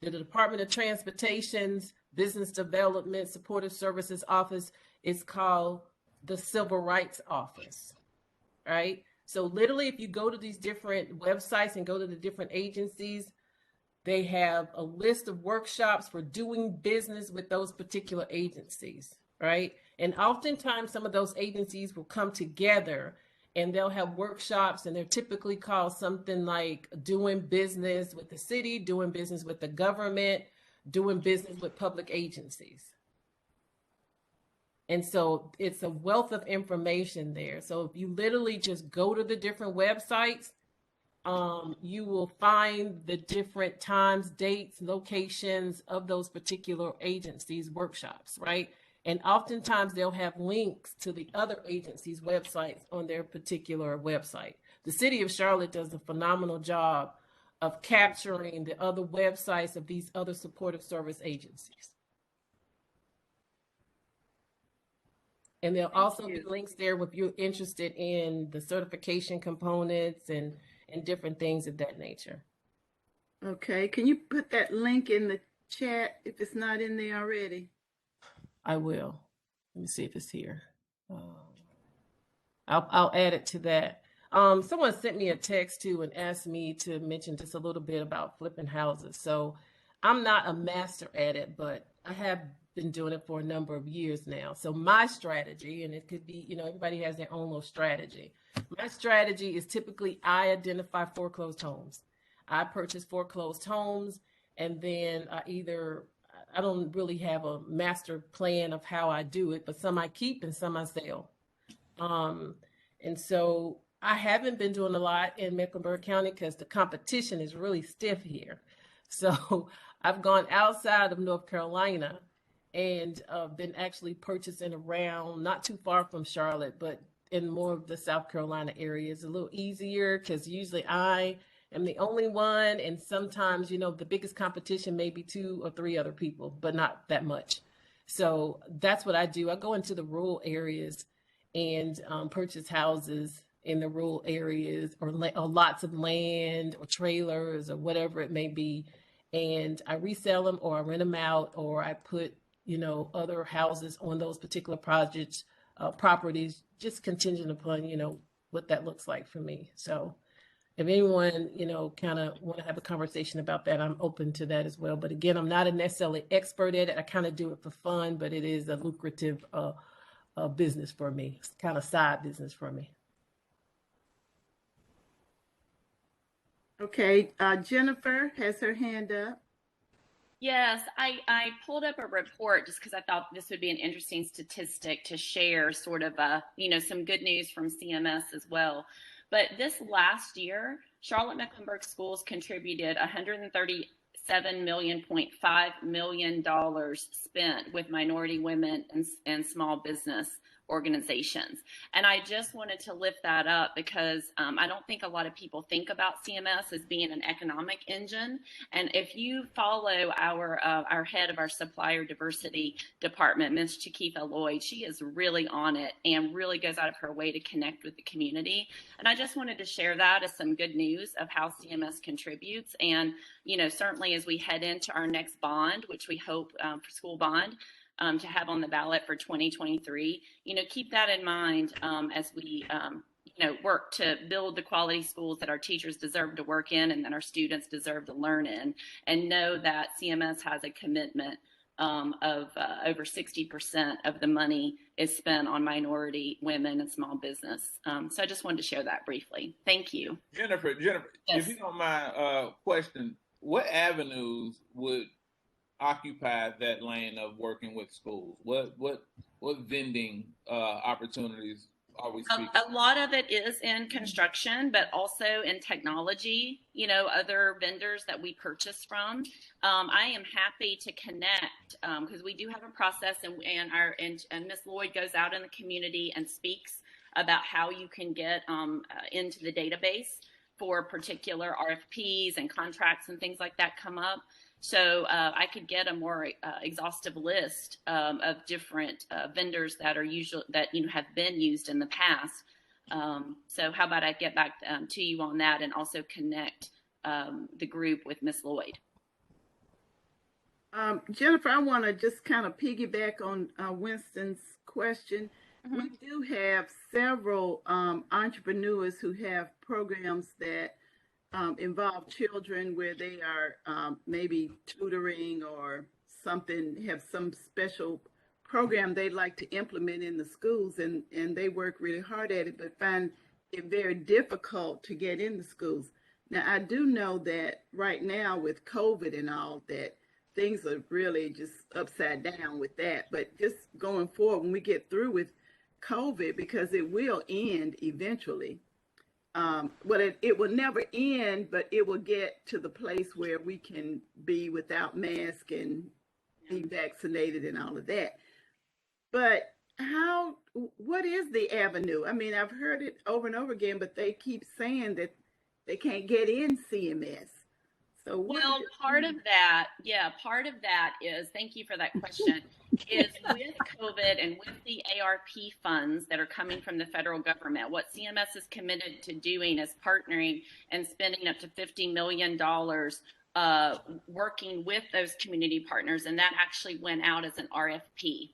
The Department of Transportation's Business Development Supportive Services Office is called the Civil Rights Office, right? So literally, if you go to these different websites and go to the different agencies, they have a list of workshops for doing business with those particular agencies, right? And oftentimes some of those agencies will come together and they'll have workshops, and they're typically called something like doing business with the city, doing business with the government, doing business with public agencies. And so it's a wealth of information there. So if you literally just go to the different websites, you will find the different times, dates, locations of those particular agencies' workshops, right? And oftentimes they'll have links to the other agencies' websites on their particular website. The City of Charlotte does a phenomenal job of capturing the other websites of these other supportive service agencies. And there'll also be links there if you're interested in the certification components and different things of that nature. Okay, can you put that link in the chat if it's not in there already? I will. Let me see if it's here. I'll add it to that. Someone sent me a text too and asked me to mention just a little bit about flipping houses. So I'm not a master at it, but I have been doing it for a number of years now. So my strategy, and it could be, everybody has their own little strategy. My strategy is typically I identify foreclosed homes. I purchase foreclosed homes, and then I don't really have a master plan of how I do it, but some I keep and some I sell. And so I haven't been doing a lot in Mecklenburg County because the competition is really stiff here. So I've gone outside of North Carolina and been actually purchasing around, not too far from Charlotte, but in more of the South Carolina area. It's a little easier because usually I am the only one, and sometimes, the biggest competition may be 2 or 3 other people, but not that much. So that's what I do. I go into the rural areas and purchase houses in the rural areas, or lots of land or trailers or whatever it may be, and I resell them, or I rent them out, or I put other houses on those particular projects, properties, just contingent upon what that looks like for me. So if anyone, kind of want to have a conversation about that, I'm open to that as well. But again, I'm not a necessarily expert at it. I kind of do it for fun, but it is a lucrative business for me. It's kind of side business for me. Okay, Jennifer has her hand up. Yes, I pulled up a report just because I thought this would be an interesting statistic to share, sort of some good news from CMS as well. But this last year, Charlotte Mecklenburg Schools contributed $137.5 million spent with minority women and small business organizations. And I just wanted to lift that up because I don't think a lot of people think about CMS as being an economic engine. And if you follow our head of our supplier diversity department, Ms. Chiquitha Lloyd, she is really on it and really goes out of her way to connect with the community. And I just wanted to share that as some good news of how CMS contributes. And, certainly as we head into our next bond, which we hope for school bond, to have on the ballot for 2023, keep that in mind as we work to build the quality schools that our teachers deserve to work in and that our students deserve to learn in, and know that CMS has a commitment of over 60% of the money is spent on minority women and small business. So I just wanted to share that briefly. Thank you. Jennifer, Yes. if you don't mind, question, what avenues would occupy that lane of working with schools? What vending opportunities are we speaking? A lot of it is in construction, but also in technology, other vendors that we purchase from. I am happy to connect because we do have a process, and Ms. Lloyd goes out in the community and speaks about how you can get into the database for particular RFPs and contracts and things like that come up. So I could get a more exhaustive list of different vendors that are have been used in the past. So how about I get back to you on that and also connect the group with Ms. Lloyd. Jennifer, I want to just kind of piggyback on Winston's question. Mm-hmm. We do have several entrepreneurs who have programs that involve children where they are maybe tutoring or something, have some special program they'd like to implement in the schools, and they work really hard at it, but find it very difficult to get in the schools. Now, I do know that right now with COVID and all that, things are really just upside down with that. But just going forward, when we get through with COVID, because it will end eventually, it will never end, but it will get to the place where we can be without mask and be vaccinated and all of that. But what is the avenue? I mean, I've heard it over and over again, but they keep saying that they can't get in CMS. So part of that is, thank you for that question, is with COVID and with the ARP funds that are coming from the federal government, what CMS is committed to doing is partnering and spending up to $50 million working with those community partners, and that actually went out as an RFP.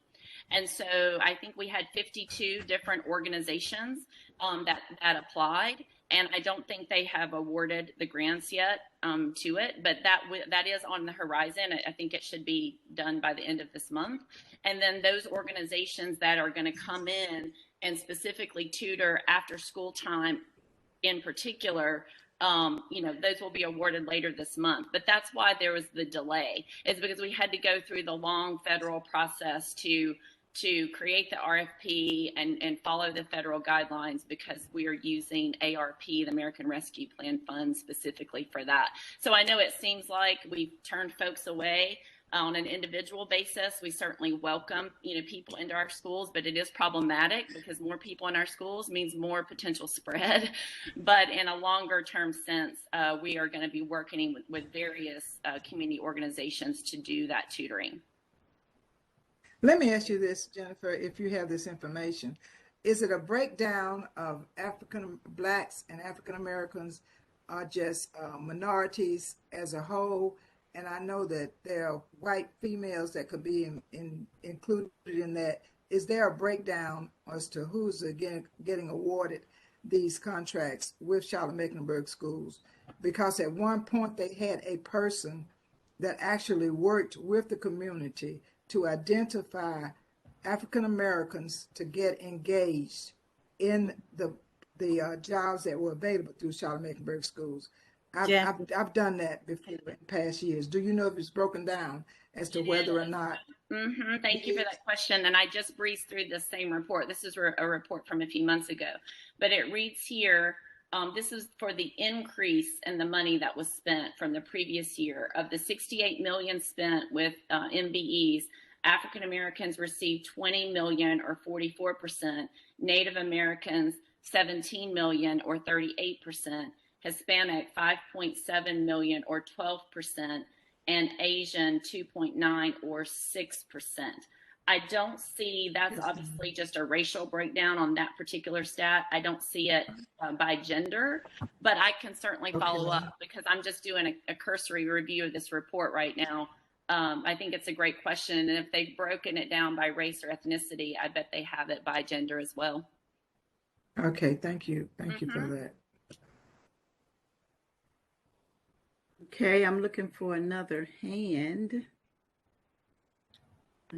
And so I think we had 52 different organizations that applied, and I don't think they have awarded the grants yet to it, but that is on the horizon. I think it should be done by the end of this month. And then those organizations that are going to come in and specifically tutor after school time in particular, those will be awarded later this month. But that's why there was the delay, is because we had to go through the long federal process to create the RFP and follow the federal guidelines, because we are using ARP, the American Rescue Plan funds, specifically for that. So I know it seems like we've turned folks away on an individual basis. We certainly welcome, people into our schools, but it is problematic because more people in our schools means more potential spread. But in a longer term sense, we are going to be working with various community organizations to do that tutoring. Let me ask you this, Jennifer, if you have this information. Is it a breakdown of African Blacks and African Americans, are just minorities as a whole? And I know that there are white females that could be included in that. Is there a breakdown as to who's again getting awarded these contracts with Charlotte Mecklenburg Schools? Because at one point they had a person that actually worked with the community to identify African Americans to get engaged in the jobs that were available through Charlotte Mecklenburg Schools. I've done that before in past years. Do you know if it's broken down as to whether or not? Thank you for that question. And I just breezed through the same report. This is a report from a few months ago, but it reads here, this is for the increase in the money that was spent from the previous year. Of the 68 million spent with MBEs, African Americans received 20 million or 44%, Native Americans 17 million or 38%, Hispanic 5.7 million or 12%, and Asian 2.9 or 6%. I don't see, that's obviously just a racial breakdown on that particular stat. I don't see it by gender, but I can certainly follow up because I'm just doing a cursory review of this report right now. I think it's a great question. And if they've broken it down by race or ethnicity, I bet they have it by gender as well. Okay, thank you. Thank you for that. Okay, I'm looking for another hand.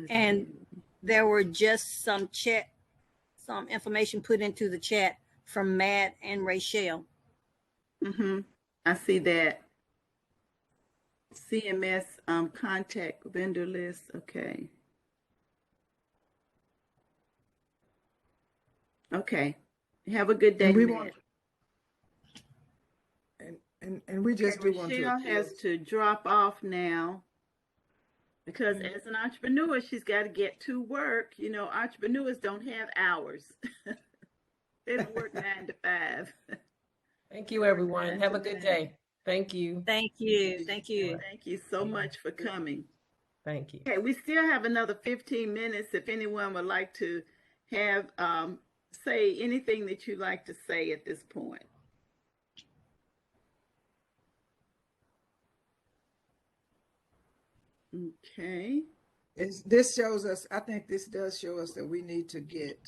And there were just some information put into the chat from Matt and Rachel. I see that. CMS contact vendor list. Okay. Okay. Have a good day, Matt. And we just do want to. Michelle has to drop off now because as an entrepreneur, she's got to get to work. You know, entrepreneurs don't have hours. They don't work 9 to 5. Thank you, everyone. Have a good day. Thank you. Thank you. Thank you. Thank you so much for coming. Thank you. Okay, we still have another 15 minutes if anyone would like to have say anything that you'd like to say at this point. Okay. This shows us, I think this does show us that we need to get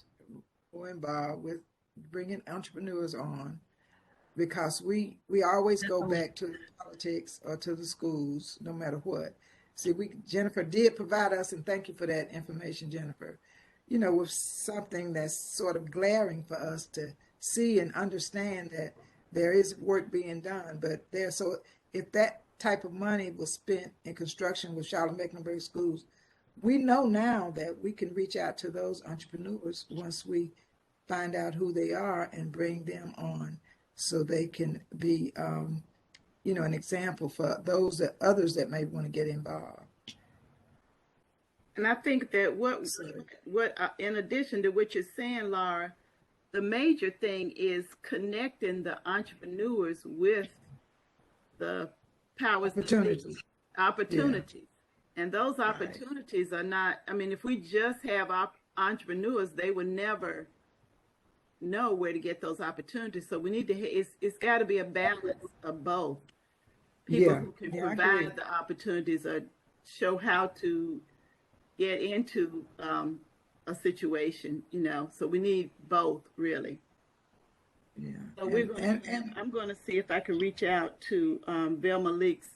more involved with bringing entrepreneurs on, because we always go back to politics or to the schools, no matter what. See, Jennifer did provide us, and thank you for that information, Jennifer, you know, with something that's sort of glaring for us to see and understand that there is work being done, but so if that type of money was spent in construction with Charlotte-Mecklenburg schools, we know now that we can reach out to those entrepreneurs once we find out who they are and bring them on so they can be, you know, an example for others that may want to get involved. And I think that what in addition to what you're saying, Laura, the major thing is connecting the entrepreneurs with the powers opportunities. Yeah. And those opportunities are not, I mean, if we just have entrepreneurs, they would never know where to get those opportunities. So we need to, it's got to be a balance of both. People who can provide the opportunities or show how to get into a situation, you know. So we need both, really. Yeah. So I'm going to see if I can reach out to Velma Leake's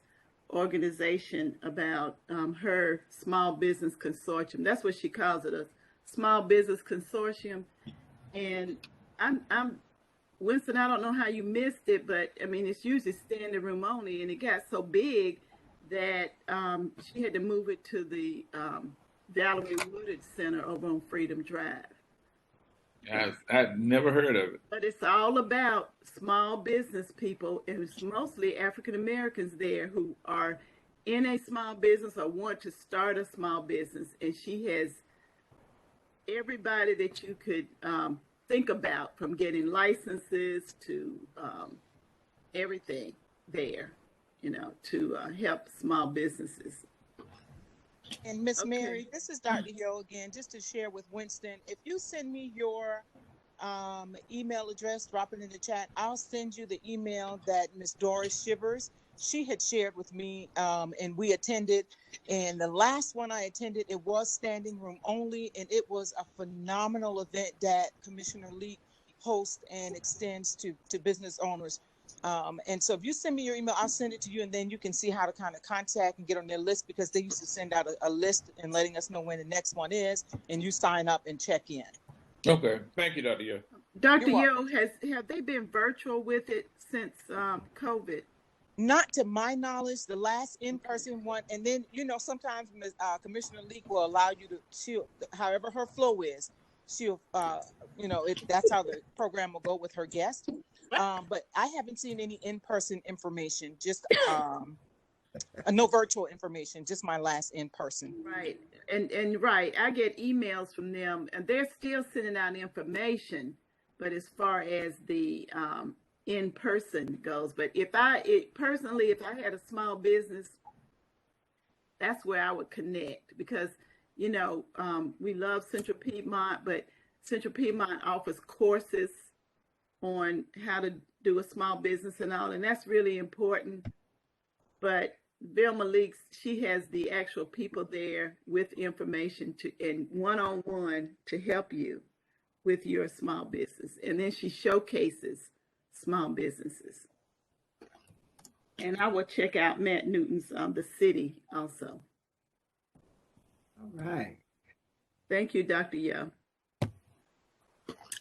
organization about her small business consortium. That's what she calls it, a small business consortium. And I'm Winston, I don't know how you missed it, but I mean, it's usually standing room only, and it got so big that she had to move it to the Valerie Woodard Center over on Freedom Drive. I've never heard of it. But it's all about small business people, and it's mostly African Americans there who are in a small business or want to start a small business. And she has everybody that you could think about, from getting licenses to everything there, you know, to help small businesses. And Miss Mary, this is Dr. Yo again, just to share with Winston. If you send me your email address, drop it in the chat, I'll send you the email that Miss Doris Shivers, she had shared with me, and we attended. And the last one I attended, it was standing room only, and it was a phenomenal event that Commissioner Leake hosts and extends to business owners. And so if you send me your email, I'll send it to you, and then you can see how to kind of contact and get on their list, because they used to send out a list and letting us know when the next one is, and you sign up and check in. Okay. Thank you, Dr. Yo. Dr. Yo, have they been virtual with it since COVID? Not to my knowledge, the last in-person one, and then sometimes Commissioner Leak will allow you to, however her flow is, she'll that's how the program will go with her guest. But I haven't seen any in-person information, just no virtual information, just my last in-person. Right. And right, I get emails from them, and they're still sending out information, but as far as the in person goes, but personally, if I had a small business, that's where I would connect, because we love Central Piedmont, but Central Piedmont offers courses on how to do a small business and all, and that's really important. But Vilma Leaks, she has the actual people there with information and one-on-one to help you with your small business. And then she showcases small businesses. And I will check out Matt Newton's The City also. All right. Thank you, Dr. Yo.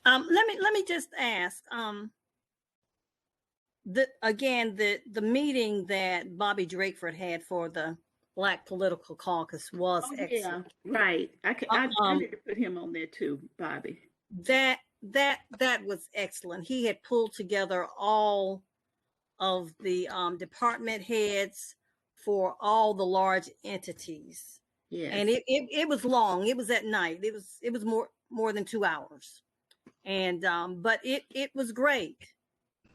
Let me just ask. The meeting that Bobby Drakeford had for the Black Political Caucus was excellent. Yeah, right. I need to put him on there too, Bobby. That was excellent. He had pulled together all of the department heads for all the large entities. Yes. And it was long. It was at night. It was more than 2 hours. And but it was great.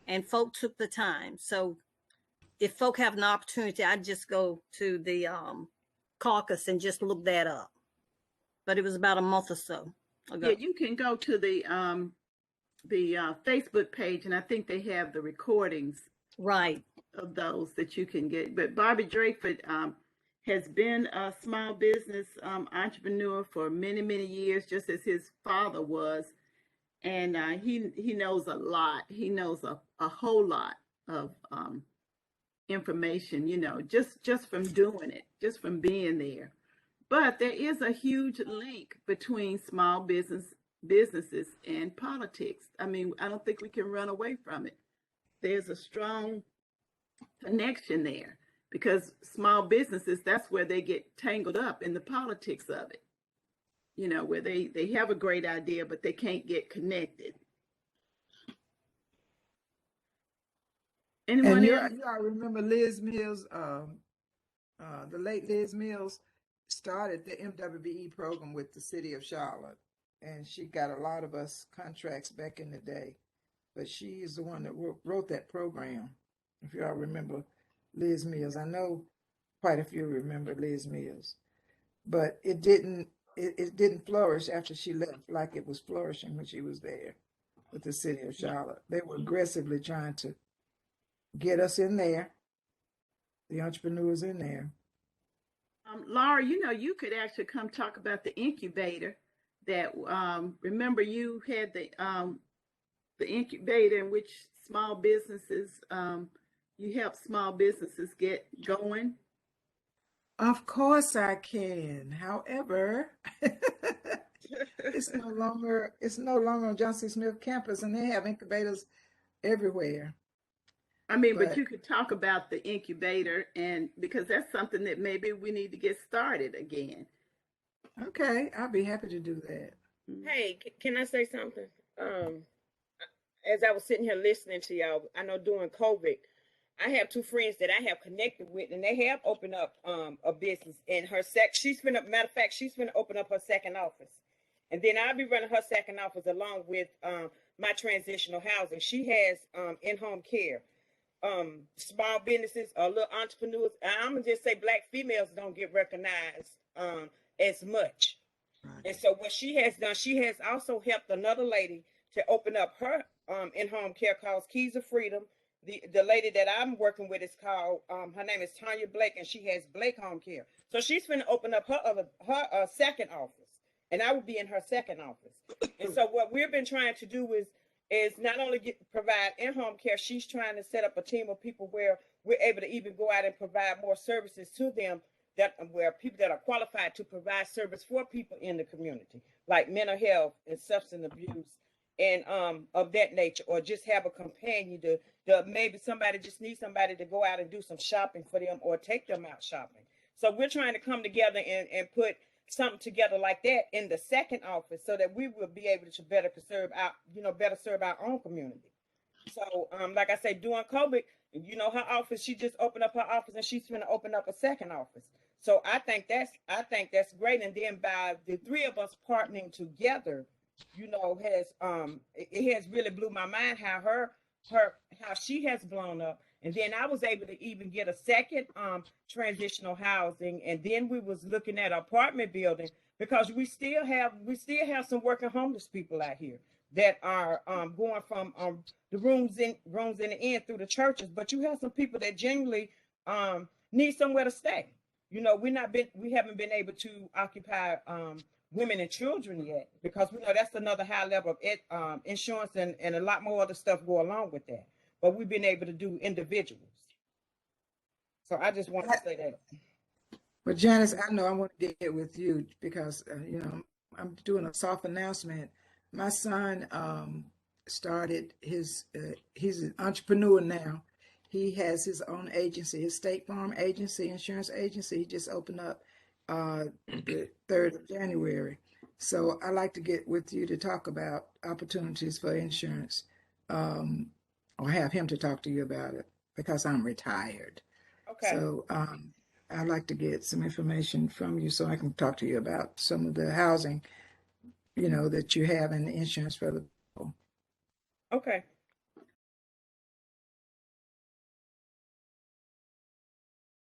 And folk took the time. So if folk have an opportunity, I'd just go to the caucus and just look that up. But it was about a month or so ago. Yeah, you can go to the Facebook page, and I think they have the recordings, right, of those that you can get. But Bobby Drakeford has been a small business entrepreneur for many, many years, just as his father was. And he knows a lot. He knows a whole lot of information, just from doing it, just from being there. But there is a huge link between small businesses and politics. I mean, I don't think we can run away from it. There's a strong connection there, because small businesses, that's where they get tangled up in the politics of it. Where they have a great idea, but they can't get connected. Anyone else? You all remember Liz Mills, the late Liz Mills started the MWBE program with the city of Charlotte, and she got a lot of us contracts back in the day. But she is the one that wrote that program. If you all remember Liz Mills, I know quite a few remember Liz Mills, but it didn't flourish after she left like it was flourishing when she was there with the city of Charlotte. They were aggressively trying to get us in there, the entrepreneurs in there. Laura, you could actually come talk about the incubator that, remember you had the incubator in which small businesses, you help small businesses get going. Of course I can. However, it's no longer on Johnson Smith campus, and they have incubators everywhere. I mean, but you could talk about the incubator, and because that's something that maybe we need to get started again. Okay, I'll be happy to do that. Hey, can I say something? As I was sitting here listening to y'all, I know during COVID, I have two friends that I have connected with, and they have opened up a business. And she's been matter of fact, she's been open up her second office, and then I'll be running her second office along with my transitional housing. She has in-home care, small businesses, little entrepreneurs. I'm gonna just say Black females don't get recognized as much. Right. And so what she has done, she has also helped another lady to open up her in-home care called Keys of Freedom. The lady that I'm working with is called, her name is Tanya Blake, and she has Blake Home Care. So she's going to open up her second office, and I will be in her second office. And so what we've been trying to do is not only provide in-home care, she's trying to set up a team of people where we're able to even go out and provide more services to them, where people that are qualified to provide service for people in the community, like mental health and substance abuse and of that nature, or just have a companion to maybe somebody just needs somebody to go out and do some shopping for them or take them out shopping. So we're trying to come together and put something together like that in the second office so that we will be able to better serve our own community. So like I said, during COVID, her office, she just opened up her office and she's going to open up a second office. So I think that's great. And then by the three of us partnering together, it has really blew my mind how how she has blown up. And then I was able to even get a second transitional housing, and then we was looking at apartment building because we still have some working homeless people out here that are going from the rooms in the inn through the churches, but you have some people that genuinely need somewhere to stay. We haven't been able to occupy women and children yet because we know that's another high level of insurance and a lot more other stuff go along with that. But we've been able to do individuals. So I just want to say that. Well, Janice, I know I want to get with you because, I'm doing a soft announcement. My son started he's an entrepreneur now. He has his own agency, his State Farm agency, insurance agency. He just opened up the 3rd of January. So I like to get with you to talk about opportunities for insurance, or have him to talk to you about it because I'm retired. Okay. So I'd like to get some information from you so I can talk to you about some of the housing, that you have and the insurance for the people. Okay.